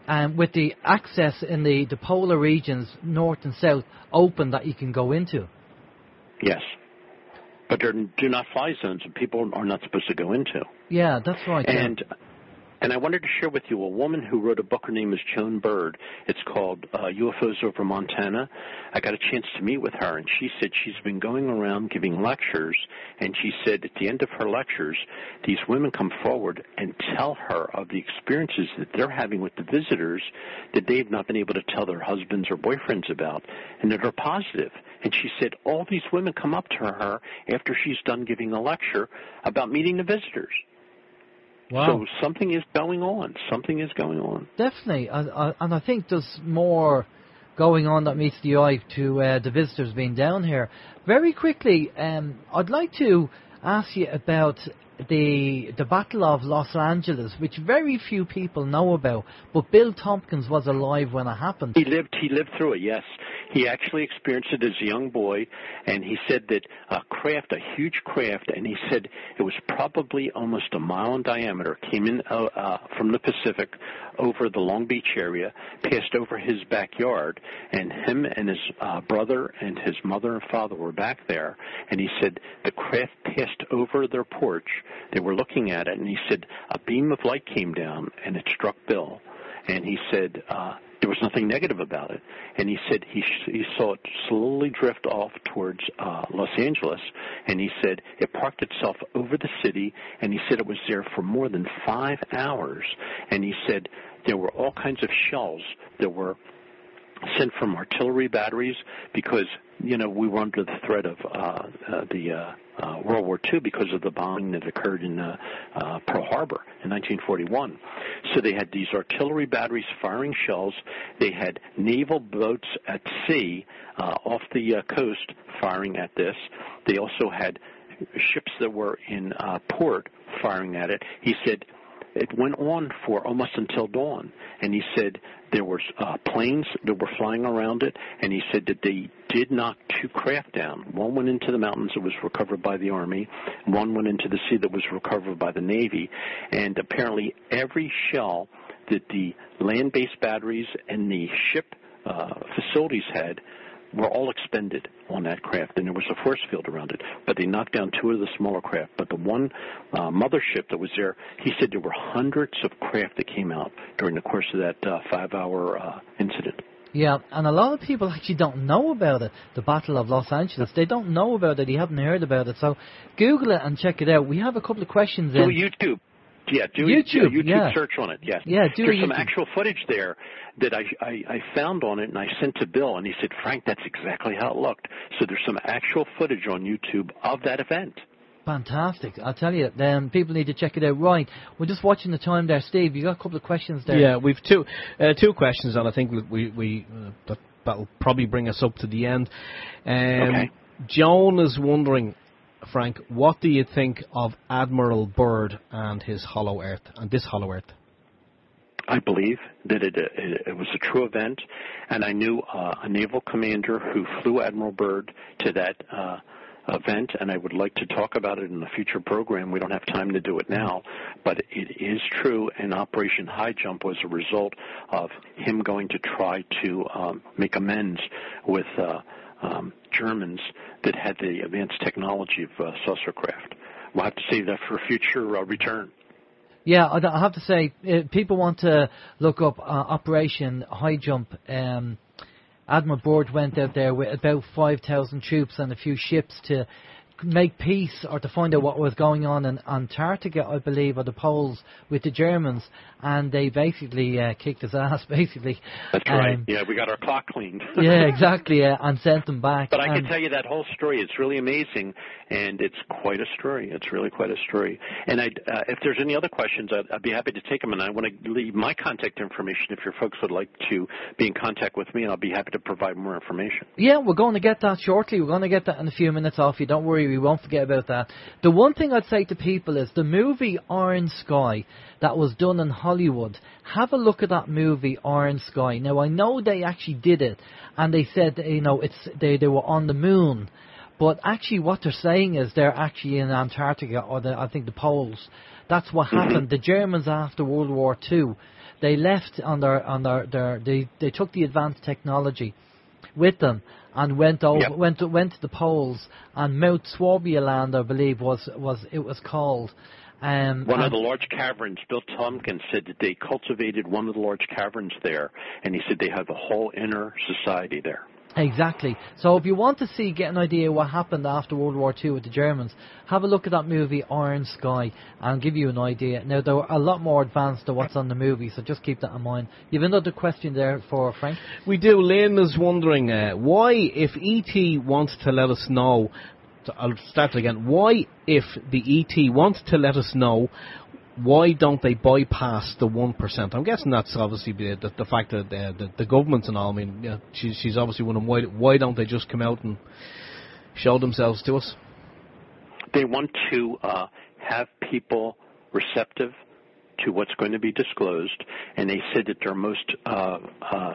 And with the access in the polar regions, north and south, open that you can go into. Yes. But there are do-not-fly zones that people are not supposed to go into. Yeah, that's right. And I wanted to share with you a woman who wrote a book. Her name is Joan Bird. It's called UFOs Over Montana. I got a chance to meet with her, and she said she's been going around giving lectures, and she said at the end of her lectures, these women come forward and tell her of the experiences that they're having with the visitors that they've not been able to tell their husbands or boyfriends about, and that are positive. And she said all these women come up to her after she's done giving a lecture about meeting the visitors. Wow. So something is going on. Something is going on. Definitely. And I think there's more going on that meets the eye to the visitors being down here. Very quickly, I'd like to ask you about the Battle of Los Angeles, which very few people know about, but Bill Tompkins was alive when it happened. He lived through it, yes. He actually experienced it as a young boy, and he said that a huge craft, and he said it was probably almost a mile in diameter, came in from the Pacific over the Long Beach area, passed over his backyard, and him and his brother and his mother and father were back there, and he said the craft passed over their porch. They were looking at it, and he said a beam of light came down, and it struck Bill, and he said there was nothing negative about it. And he said he saw it slowly drift off towards Los Angeles, and he said it parked itself over the city, and he said it was there for more than 5 hours. And he said there were all kinds of shells that were sent from artillery batteries because, we were under the threat of World War II because of the bombing that occurred in Pearl Harbor in 1941. So they had these artillery batteries firing shells. They had naval boats at sea off the coast firing at this. They also had ships that were in port firing at it. He said it went on for almost until dawn. And he said there were planes that were flying around it, and he said that they did knock 2 craft down. One went into the mountains that was recovered by the Army. One went into the sea that was recovered by the Navy. And apparently every shell that the land-based batteries and the ship facilities had were all expended on that craft, and there was a force field around it. But they knocked down 2 of the smaller craft. But the one mothership that was there, he said there were hundreds of craft that came out during the course of that 5-hour incident. Yeah, and a lot of people actually don't know about it, the Battle of Los Angeles. They don't know about it. They haven't heard about it. So Google it and check it out. We have a couple of questions in. YouTube. Yeah, do YouTube, YouTube search on it, yes. Yeah, There's some actual footage there that I found on it, and I sent to Bill, and he said, Frank, that's exactly how it looked. So there's some actual footage on YouTube of that event. Fantastic. I'll tell you, people need to check it out. Right, we're just watching the time there. Steve, you got a couple of questions there. Yeah, we've two questions, and I think that'll probably bring us up to the end. Okay. Joan is wondering, Frank, what do you think of Admiral Byrd and his Hollow Earth, and this Hollow Earth? I believe that it was a true event, and I knew a naval commander who flew Admiral Byrd to that event, and I would like to talk about it in a future program. We don't have time to do it now, but it is true, and Operation High Jump was a result of him going to try to make amends with Germans that had the advanced technology of saucer craft. We'll have to save that for a future return. Yeah, I have to say, people want to look up Operation High Jump. Admiral Byrd went out there with about 5,000 troops and a few ships to make peace or to find out what was going on in Antarctica, I believe, or the poles with the Germans, and they basically kicked his ass, basically. That's right. Yeah, we got our clock cleaned. Yeah, exactly, and sent them back. But I can tell you that whole story. It's really amazing, and it's quite a story. It's really quite a story. And if there's any other questions, I'd be happy to take them, and I want to leave my contact information if your folks would like to be in contact with me, and I'll be happy to provide more information. Yeah, we're going to get that shortly. We're going to get that in a few minutes off you. Don't worry, we won't forget about that. The one thing I'd say to people is the movie Orange Sky that was done in Hollywood. Have a look at that movie Orange Sky. Now, I know they actually did it, and they said, they were on the moon. But actually what they're saying is they're actually in Antarctica, or I think the poles. That's what happened. The Germans after World War II, they left they took the advanced technology with them and went over, went to the poles, and Mount Swabialand, I believe was called. One of the large caverns, Bill Tompkins said that they cultivated one of the large caverns there, and he said they have a whole inner society there. Exactly. So if you want to get an idea what happened after World War II with the Germans, have a look at that movie Orange Sky and give you an idea. Now, they're a lot more advanced than what's on the movie, so just keep that in mind. You have another question there for Frank? We do. Lynn is wondering why, if E.T. wants to let us know, I'll start again, why, if the E.T. wants to let us know, why don't they bypass the 1%? I'm guessing that's obviously the fact that the governments and all. I mean, she's obviously wondering why don't they just come out and show themselves to us? They want to have people receptive to what's going to be disclosed, and they said that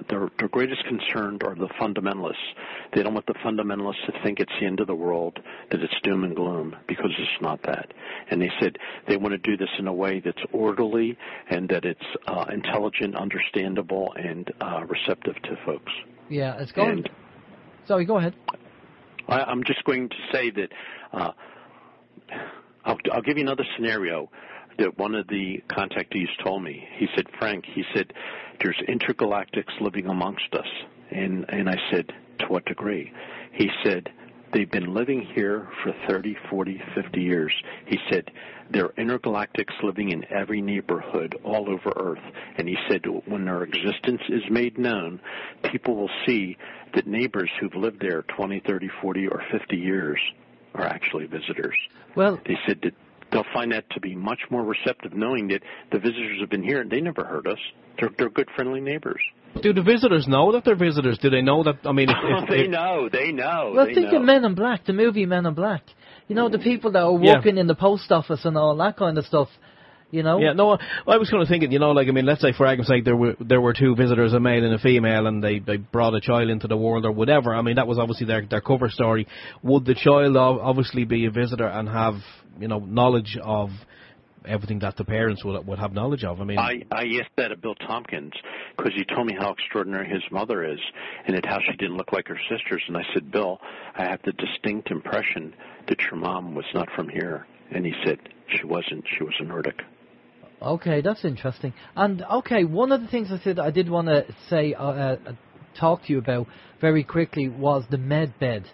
their greatest concern are the fundamentalists. They don't want the fundamentalists to think it's the end of the world, that it's doom and gloom, because it's not that. And they said they want to do this in a way that's orderly and that it's intelligent, understandable, and receptive to folks. Yeah, it's going. Sorry, go ahead. I'm just going to say that I'll give you another scenario that one of the contactees told me. He said, Frank, there's intergalactics living amongst us. And I said, to what degree? He said, they've been living here for 30, 40, 50 years. He said, there are intergalactics living in every neighborhood all over Earth. And he said, when their existence is made known, people will see that neighbors who've lived there 20, 30, 40, or 50 years are actually visitors. Well, they said that they'll find that to be much more receptive, knowing that the visitors have been here and they never hurt us. They're good, friendly neighbors. Do the visitors know that they're visitors? Do they know that? I mean, they know. Well, think of Men in Black, the movie Men in Black. You know, the people that are working in the post office and all that kind of stuff. You know? Yeah, no, I was kind of thinking, let's say for argument's sake there were two visitors, a male and a female, and they brought a child into the world or whatever. I mean, that was obviously their cover story. Would the child obviously be a visitor and have, knowledge of everything that the parents would have knowledge of? I mean, I asked that of Bill Tompkins because he told me how extraordinary his mother is and how she didn't look like her sisters. And I said, Bill, I have the distinct impression that your mom was not from here. And he said, she wasn't. She was a Nordic. Okay, that's interesting. And, okay, one of the things I said I did want to say, talk to you about very quickly was the med bed.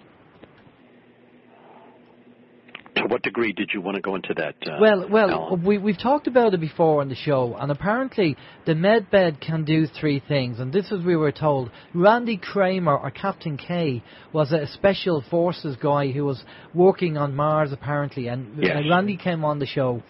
To what degree did you want to go into that, Well, we've talked about it before on the show, and apparently the med bed can do three things, and this is we were told. Randy Kramer, or Captain K, was a special forces guy who was working on Mars, apparently, and Randy came on the show.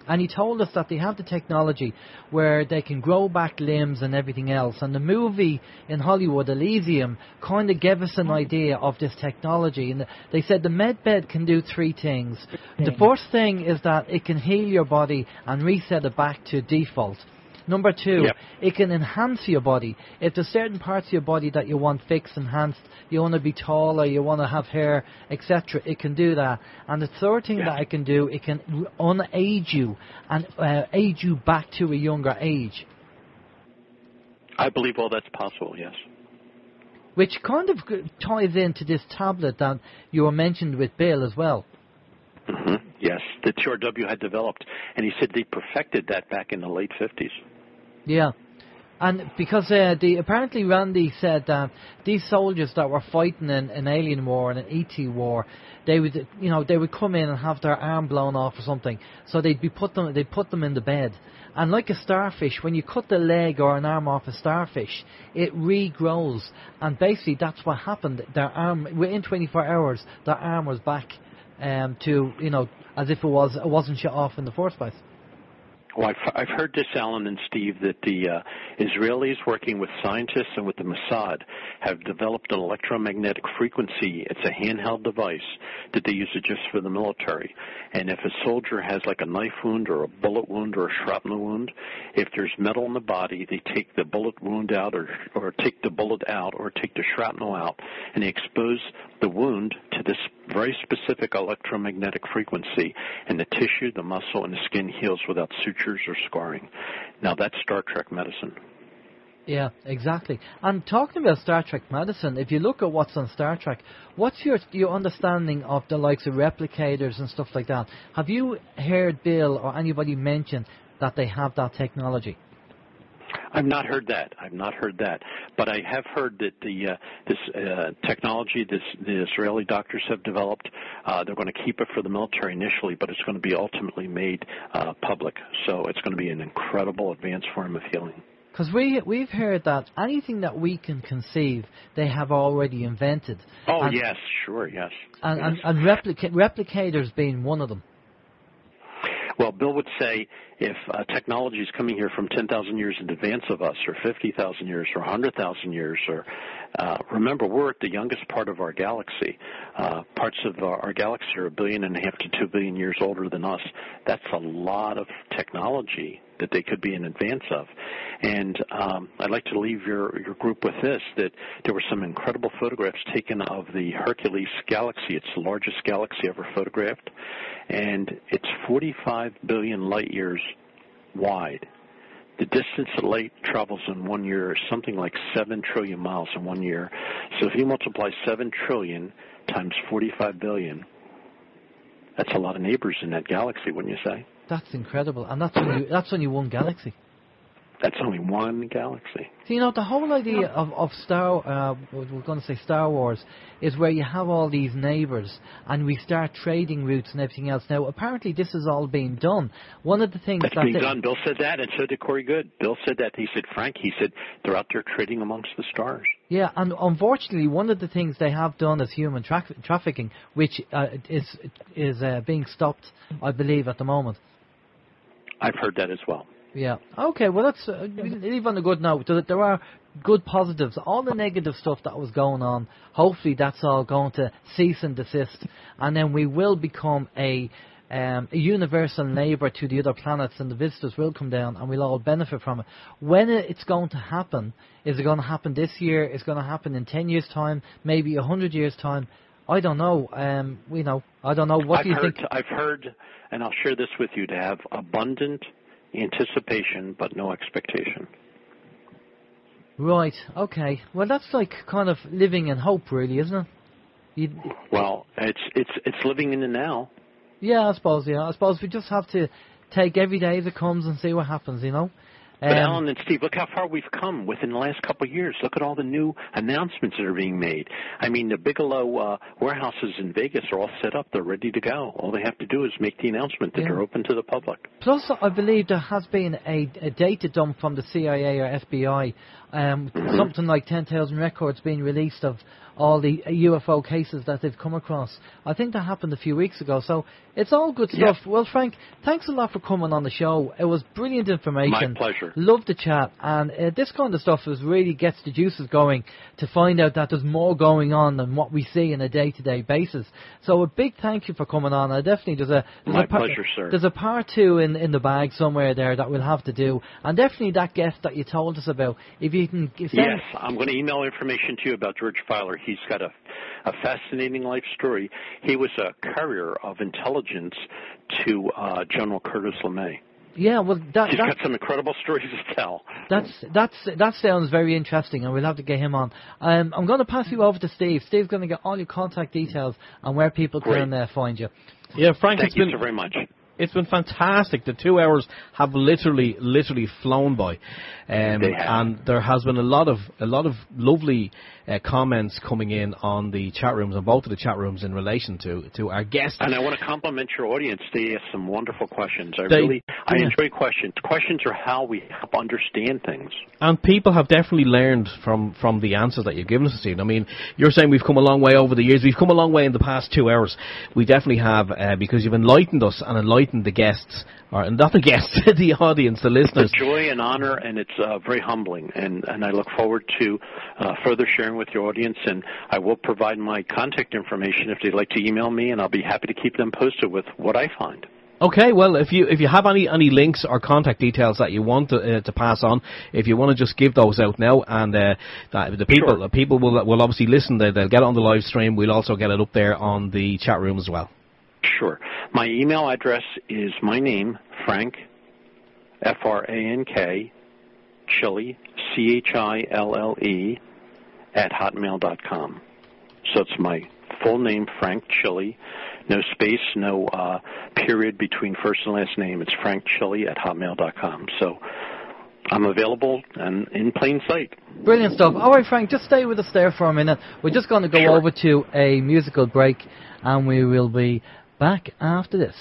And he told us that they have the technology where they can grow back limbs and everything else. And the movie in Hollywood, Elysium, kind of gave us an idea of this technology. And they said the medbed can do three things. The first thing is that it can heal your body and reset it back to default. Number two, it can enhance your body. If there's certain parts of your body that you want fixed, enhanced, you want to be taller, you want to have hair, etc., it can do that. And the third thing that it can do, it can un-age you and age you back to a younger age. I believe all that's possible, yes. Which kind of ties into this tablet that you were mentioned with Bill as well. Mm-hmm. Yes, the TRW had developed, and he said they perfected that back in the late 50s. Yeah, and because apparently Randy said that these soldiers that were fighting in an alien war and an ET war, they would come in and have their arm blown off or something, so they'd put them in the bed, and like a starfish, when you cut the leg or an arm off a starfish, it regrows, and basically that's what happened. Their arm, within 24 hours, their arm was back to as if it wasn't shut off in the first place. Well, I've heard this, Alan and Steve, that the Israelis working with scientists and with the Mossad have developed an electromagnetic frequency. It's a handheld device that they use it just for the military. And if a soldier has like a knife wound or a bullet wound or a shrapnel wound, if there's metal in the body, they take the bullet wound out or take the bullet out or take the shrapnel out, and they expose the wound to this very specific electromagnetic frequency, and the tissue, the muscle, and the skin heals without sutures or scarring. Now that's Star Trek medicine. Yeah, exactly. And talking about Star Trek medicine, if you look at what's on Star Trek, what's your understanding of the likes of replicators and stuff like that? Have you heard Bill or anybody mention that they have that technology? I've not heard that. But I have heard that this technology the Israeli doctors have developed, they're going to keep it for the military initially, but it's going to be ultimately made public. So it's going to be an incredible advanced form of healing. Because we've heard that anything that we can conceive, they have already invented. Oh, and, yes, sure, yes. And replicators being one of them. Well, Bill would say if technology is coming here from 10,000 years in advance of us, or 50,000 years, or 100,000 years, or remember, we're at the youngest part of our galaxy. Parts of our galaxy are 1.5 billion to 2 billion years older than us. That's a lot of technology that they could be in advance of. And I'd like to leave your group with this, that there were some incredible photographs taken of the Hercules galaxy. It's the largest galaxy ever photographed, and it's 45 billion light years wide. The distance that light travels in 1 year is something like 7 trillion miles in 1 year. So if you multiply 7 trillion times 45 billion, that's a lot of neighbors in that galaxy, wouldn't you say? That's incredible, and that's only one galaxy. That's only one galaxy. So, the whole idea of we're going to say Star Wars, is where you have all these neighbours, and we start trading routes and everything else. Now, apparently this is all being done. One of the things that's being done. Bill said that, and so did Corey Good. Bill said that. He said, Frank, they're out there trading amongst the stars. Yeah, and unfortunately, one of the things they have done is human trafficking, which is being stopped, I believe, at the moment. I've heard that as well. Yeah. Okay, well, let's leave on a good note. There are good positives. All the negative stuff that was going on, hopefully that's all going to cease and desist, and then we will become a a universal neighbour to the other planets, and the visitors will come down and we'll all benefit from it. When it's going to happen, is it going to happen this year? Is it going to happen in 10 years' time? Maybe 100 years' time? I don't know. I don't know. What do you think? I've heard, and I'll share this with you, to have abundant anticipation but no expectation. Right. Okay. Well, that's like kind of living in hope, really, isn't it? Well, it's living in the now. Yeah, I suppose. Yeah, I suppose we just have to take every day as it comes and see what happens. You know. But Alan and Steve, look how far we've come within the last couple of years. Look at all the new announcements that are being made. I mean, the Bigelow warehouses in Vegas are all set up. They're ready to go. All they have to do is make the announcement that they're open to the public. Plus, I believe there has been a data dump from the CIA or FBI, something like 10,000 records being released of all the UFO cases that they've come across. I think that happened a few weeks ago, so it's all good stuff. Yeah. Well, Frank, thanks a lot for coming on the show. It was brilliant information. My pleasure. Love the chat, and this kind of stuff really gets the juices going to find out that there's more going on than what we see on a day-to-day basis. So a big thank you for coming on. I definitely My pleasure, sir. There's a part 2 in the bag somewhere there that we'll have to do, and definitely that guest that you told us about. If you can, yes, I'm going to email information to you about George Filer. He's got a fascinating life story. He was a courier of intelligence to General Curtis LeMay. Yeah, well, he's got some incredible stories to tell. That sounds very interesting, and we'll have to get him on. I'm going to pass you over to Steve. Steve's going to get all your contact details and where people can find you. Yeah, Frank, thank you so very much. It's been fantastic. The 2 hours have literally flown by, and there has been a lot of lovely comments coming in on the chat rooms, on both of the chat rooms, in relation to our guests. And I want to compliment your audience. They asked some wonderful questions. I enjoy questions. Questions are how we help understand things. And people have definitely learned from the answers that you've given us, Steve. I mean, you're saying we've come a long way over the years. We've come a long way in the past 2 hours. We definitely have, because you've enlightened us and enlightened the guests, or not the guests, the audience, the listeners. It's a joy and honor, and it's very humbling. And I look forward to further sharing with your audience. And I will provide my contact information if they'd like to email me, and I'll be happy to keep them posted with what I find. Okay, well, if you have any links or contact details that you want to pass on, if you want to just give those out now, and the people will obviously listen. They'll get it on the live stream. We'll also get it up there on the chat room as well. Sure. My email address is my name, Frank, Frank, Chille, Chille, @hotmail.com. So it's my full name, Frank Chille, no space, no period between first and last name. It's Frank Chille @hotmail.com. So I'm available and in plain sight. Brilliant stuff. All right, Frank, just stay with us there for a minute. We're just going to go over to a musical break, and we will be back after this.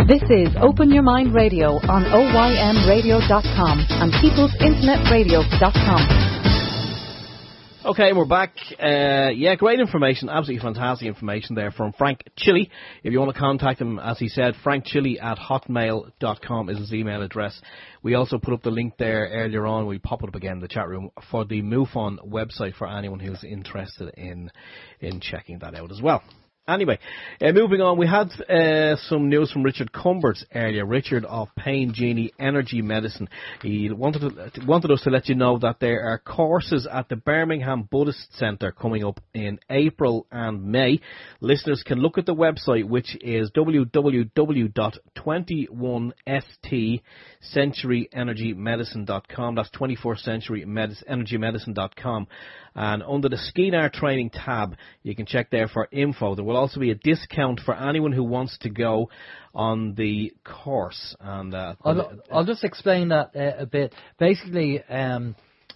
This is Open Your Mind Radio on OYMradio.com and peoplesinternetradio.com. Okay, we're back. Great information, absolutely fantastic information there from Frank Chille. If you want to contact him, as he said, frankchille @hotmail.com is his email address. We also put up the link there earlier on. We pop it up again in the chat room for the MUFON website for anyone who's interested in checking that out as well. Anyway, moving on, we had some news from Richard Cumbert earlier. Richard of Pain Genie Energy Medicine. He wanted us to let you know that there are courses at the Birmingham Buddhist Centre coming up in April and May. Listeners can look at the website, which is www.21stcenturyenergymedicine.com. That's 21stcenturyenergymedicine.com. And under the Skinar Training tab, you can check there for info. There will also be a discount for anyone who wants to go on the course. And I'll just explain that a bit. Basically,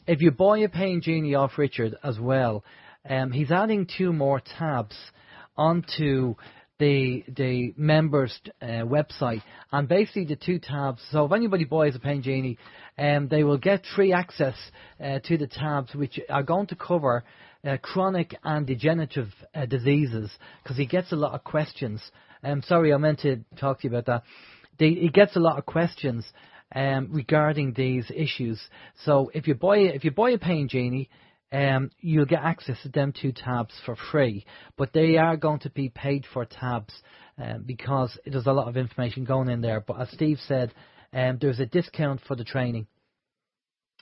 if you buy a Pain Genie off Richard as well, he's adding 2 more tabs onto the members' website, and basically the 2 tabs. So if anybody buys a Pain Genie, they will get free access to the tabs, which are going to cover chronic and degenerative diseases, because he gets a lot of questions. Sorry, I meant to talk to you about that. He gets a lot of questions regarding these issues. So if you buy a Pain Genie, you'll get access to them 2 tabs for free, but they are going to be paid for tabs because there's a lot of information going in there. But as Steve said, there's a discount for the training.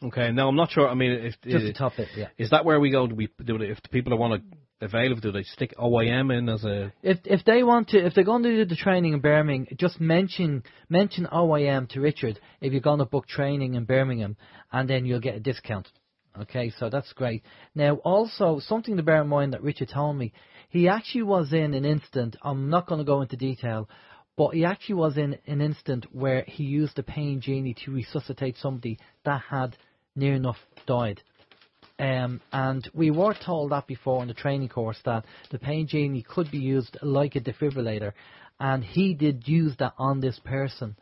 Okay, now I'm not sure. I mean, if just to top it, yeah. Is that where we go to be doing it? If the people that want to avail of, do they stick OYM in as a? If they want to, if they're going to do the training in Birmingham, just mention OYM to Richard if you're going to book training in Birmingham, and then you'll get a discount. Okay, so that's great. Now, also something to bear in mind that Richard told me, he actually was in an instant. I'm not going to go into detail. But he actually was in an instant where he used the pain genie to resuscitate somebody that had near enough died. And we were told that before in the training course that the pain genie could be used like a defibrillator. And he did use that on this person,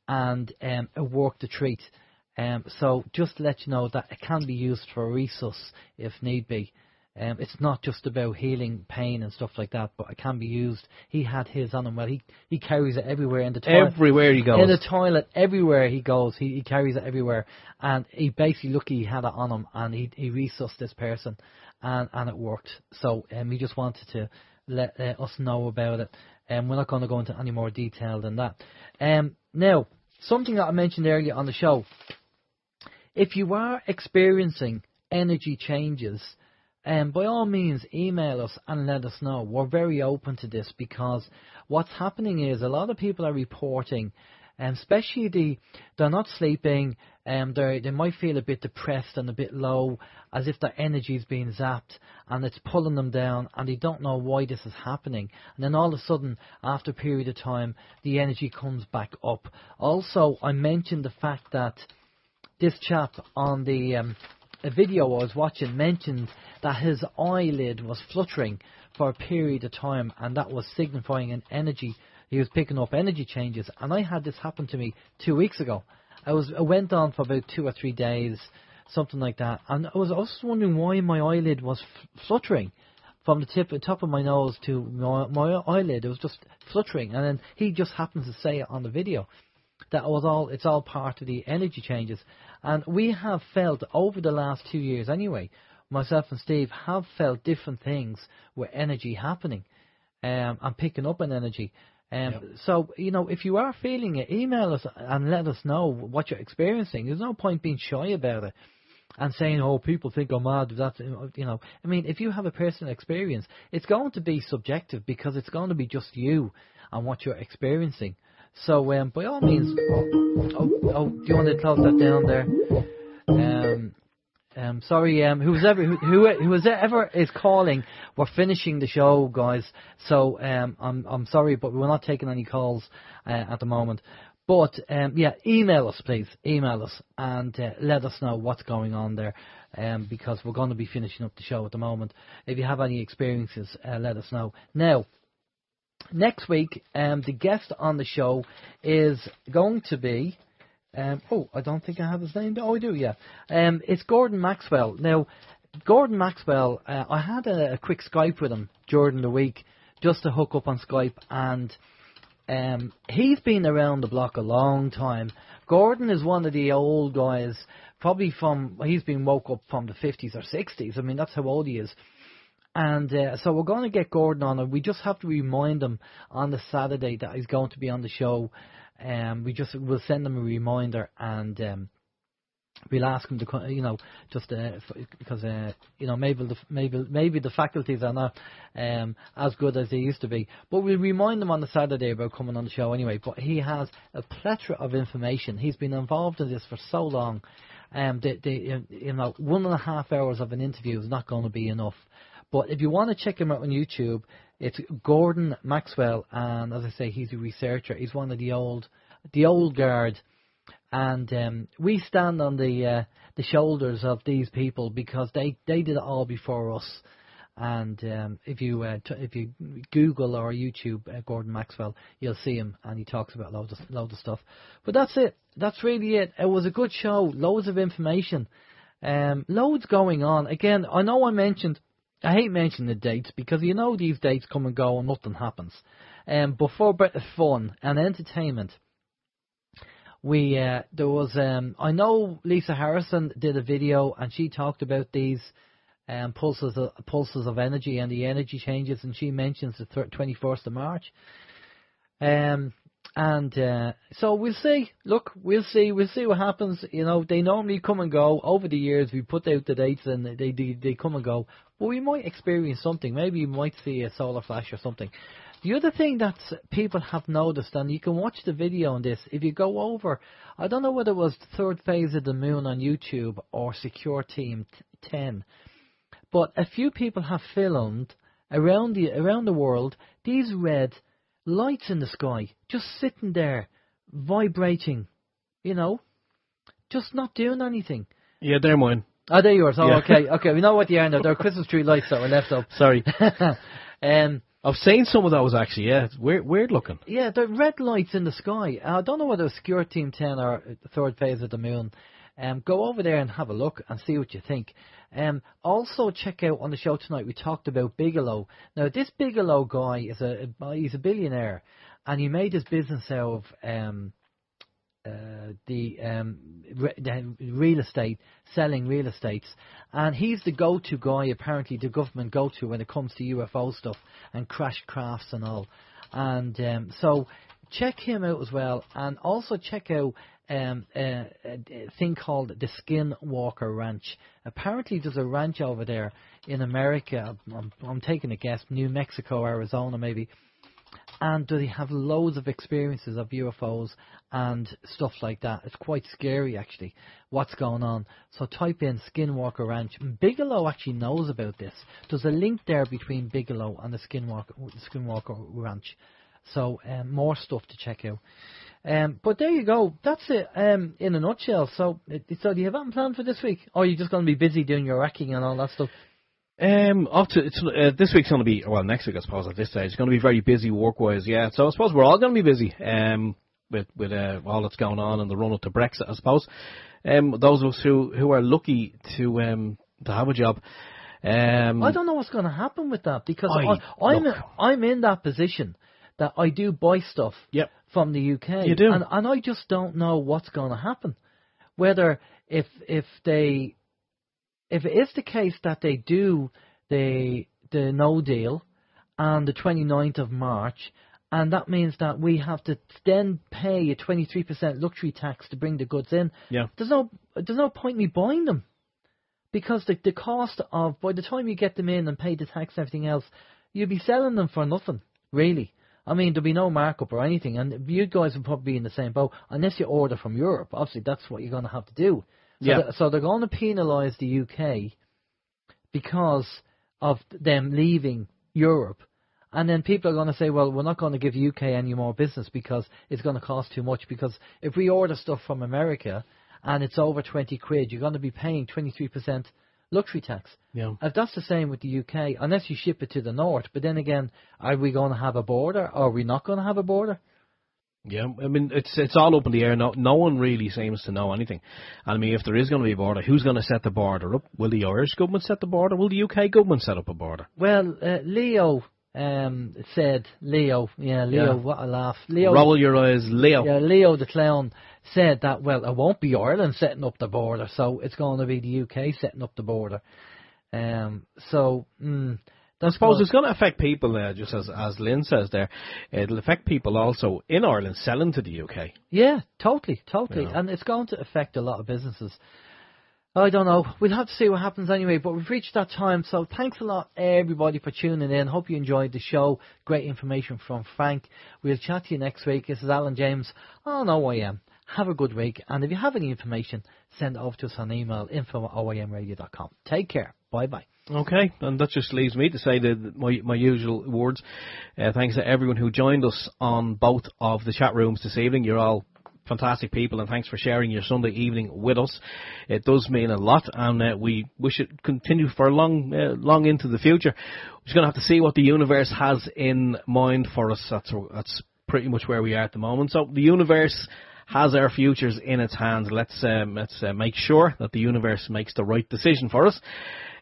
and it worked the treat. So just to let you know that it can be used for resus if need be. It's not just about healing pain and stuff like that, but it can be used. He had his on him. Well, he carries it everywhere in the toilet. Everywhere he goes. In the toilet, everywhere he goes, he carries it everywhere. And he basically, lucky he had it on him, and he resuscitated this person, and it worked. So he just wanted to let us know about it. We're not going to go into any more detail than that. Now, something that I mentioned earlier on the show. If you are experiencing energy changes, by all means, email us and let us know. We're very open to this because what's happening is a lot of people are reporting, especially they're not sleeping, they might feel a bit depressed and a bit low, as if their energy is being zapped and it's pulling them down, and they don't know why this is happening. And then all of a sudden, after a period of time, the energy comes back up. Also, I mentioned the fact that this chap on the a video I was watching mentioned that his eyelid was fluttering for a period of time, and that was signifying an energy. He was picking up energy changes, and I had this happen to me 2 weeks ago. It went on for about 2 or 3 days, something like that, and I was also wondering why my eyelid was fluttering from the top of my nose to my eyelid. It was just fluttering, and then he just happens to say it on the video. It's all part of the energy changes. And we have felt over the last 2 years anyway, myself and Steve have felt different things with energy happening and picking up on energy. So, if you are feeling it, email us and let us know what you're experiencing. There's no point being shy about it and saying, oh, people think I'm mad. I mean, if you have a personal experience, it's going to be subjective because it's going to be just you and what you're experiencing. So, by all means, do you want to close that down there? Sorry, whoever is calling, we're finishing the show, guys. So, I'm sorry, but we're not taking any calls at the moment. But email us, please. Email us and let us know what's going on there, because we're going to be finishing up the show at the moment. If you have any experiences, let us know. Now, next week, the guest on the show is going to be... I don't think I have his name. Oh, I do, yeah. It's Gordon Maxwell. Now, Gordon Maxwell, I had a quick Skype with him during the week just to hook up on Skype, and he's been around the block a long time. Gordon is one of the old guys, probably he's been woke up from the 50s or 60s. I mean, that's how old he is. And so we're going to get Gordon on, and we just have to remind him on the Saturday that he's going to be on the show. We'll send him a reminder, and we'll ask him to, because maybe the faculties are not as good as they used to be. But we'll remind him on the Saturday about coming on the show anyway. But he has a plethora of information. He's been involved in this for so long. 1.5 hours of an interview is not going to be enough. But if you want to check him out on YouTube, it's Gordon Maxwell, and as I say, he's a researcher. He's one of the old guard, and we stand on the shoulders of these people because they did it all before us. And if you Google or YouTube Gordon Maxwell, you'll see him, and he talks about loads of stuff. But that's it. That's really it. It was a good show. Loads of information. Loads going on. Again, I hate mentioning the dates because these dates come and go and nothing happens. But for a bit of fun and entertainment, I know Lisa Harrison did a video and she talked about these pulses of energy and the energy changes, and she mentions the 21st of March. So we'll see. Look, we'll see what happens. You know, they normally come and go. Over the years, we put out the dates and they come and go. But we might experience something. Maybe you might see a solar flash or something. The other thing that people have noticed, and you can watch the video on this, if you go over, I don't know whether it was the third phase of the moon on YouTube or Secure Team 10, but a few people have filmed around the world these red lights in the sky, just sitting there, vibrating, you know, just not doing anything. Yeah, they're mine. Oh, they're yours. Oh, yeah. Okay. We know what they are now. They're Christmas tree lights that were left up. Sorry. I've seen some of those actually. Yeah, it's weird looking. Yeah, they're red lights in the sky. I don't know whether it's Secure Team 10 or the third phase of the moon. Go over there and have a look and see what you think. Also check out on the show tonight, we talked about Bigelow. Now this Bigelow guy he's a billionaire, and he made his business out of the real estate, selling real estates, and he's the go-to guy, apparently the government go-to when it comes to UFO stuff and crash crafts and all. And so check him out as well, and also check out a thing called the Skinwalker Ranch. Apparently there's a ranch over there in America, I'm taking a guess, New Mexico, Arizona maybe, and they have loads of experiences of UFOs and stuff like that. It's quite scary actually what's going on. So type in Skinwalker Ranch. Bigelow actually knows about this. There's a link there between Bigelow and the Skinwalker Ranch. So more stuff to check out. But there you go. That's it in a nutshell. So do you have anything planned for this week? Or are you just going to be busy doing your racking and all that stuff? This week's going to be, well, next week I suppose at this stage, it's going to be very busy work-wise, yeah. So I suppose we're all going to be busy with all that's going on and the run-up to Brexit, I suppose. Those of us who are lucky to have a job. I don't know what's going to happen with that, because I'm in that position that I do buy stuff from the UK. You do. And I just don't know what's going to happen. Whether if it is the case that they do the no deal on the 29th of March, and that means that we have to then pay a 23% luxury tax to bring the goods in, there's no point in me buying them. Because the cost of, by the time you get them in and pay the tax and everything else, you'll be selling them for nothing, really. I mean, there'll be no markup or anything, and you guys will probably be in the same boat, unless you order from Europe. Obviously, that's what you're going to have to do. So they're going to penalise the UK because of them leaving Europe. And then people are going to say, well, we're not going to give UK any more business because it's going to cost too much. Because if we order stuff from America and it's over 20 quid, you're going to be paying 23% luxury tax. Yeah. If that's the same with the UK, unless you ship it to the north. But then again, are we going to have a border, or are we not going to have a border? Yeah, I mean, it's all up in the air. No one really seems to know anything. And I mean, if there is going to be a border, who's going to set the border up? Will the Irish government set the border? Will the UK government set up a border? Well, Leo, what a laugh. Leo, roll your eyes, Leo. Yeah, Leo the clown said that, well, it won't be Ireland setting up the border, so it's going to be the UK setting up the border. I suppose it's going to affect people, just as Lynn says there. It'll affect people also in Ireland selling to the UK. Yeah, totally. Yeah. And it's going to affect a lot of businesses. I don't know. We'll have to see what happens anyway, but we've reached that time. So thanks a lot, everybody, for tuning in. Hope you enjoyed the show. Great information from Frank. We'll chat to you next week. This is Alan James on OYM. Have a good week. And if you have any information, send it over to us on email, info@oymradio.com. Take care. Bye-bye. Okay, and that just leaves me to say my usual words. Thanks to everyone who joined us on both of the chat rooms this evening. You're all fantastic people, and thanks for sharing your Sunday evening with us. It does mean a lot, and we wish it continue for long into the future. We're just going to have to see what the universe has in mind for us. That's pretty much where we are at the moment. So the universe has our futures in its hands. Let's make sure that the universe makes the right decision for us.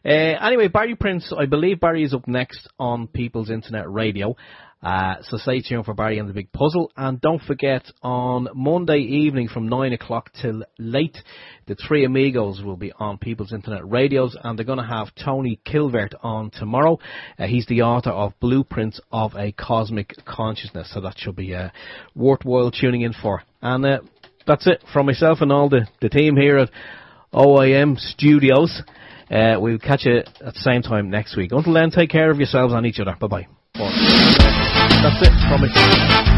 Anyway, Barry Prince, I believe Barry is up next on People's Internet Radio. So stay tuned for Barry and the Big Puzzle. And don't forget, on Monday evening from 9 o'clock till late, the Three Amigos will be on People's Internet Radios, and they're going to have Tony Kilvert on tomorrow. He's the author of Blueprints of a Cosmic Consciousness, so that should be worthwhile tuning in for. And that's it from myself and all the team here at OYM Studios. We'll catch you at the same time next week. Until then, take care of yourselves and each other. Bye-bye. That's it from me.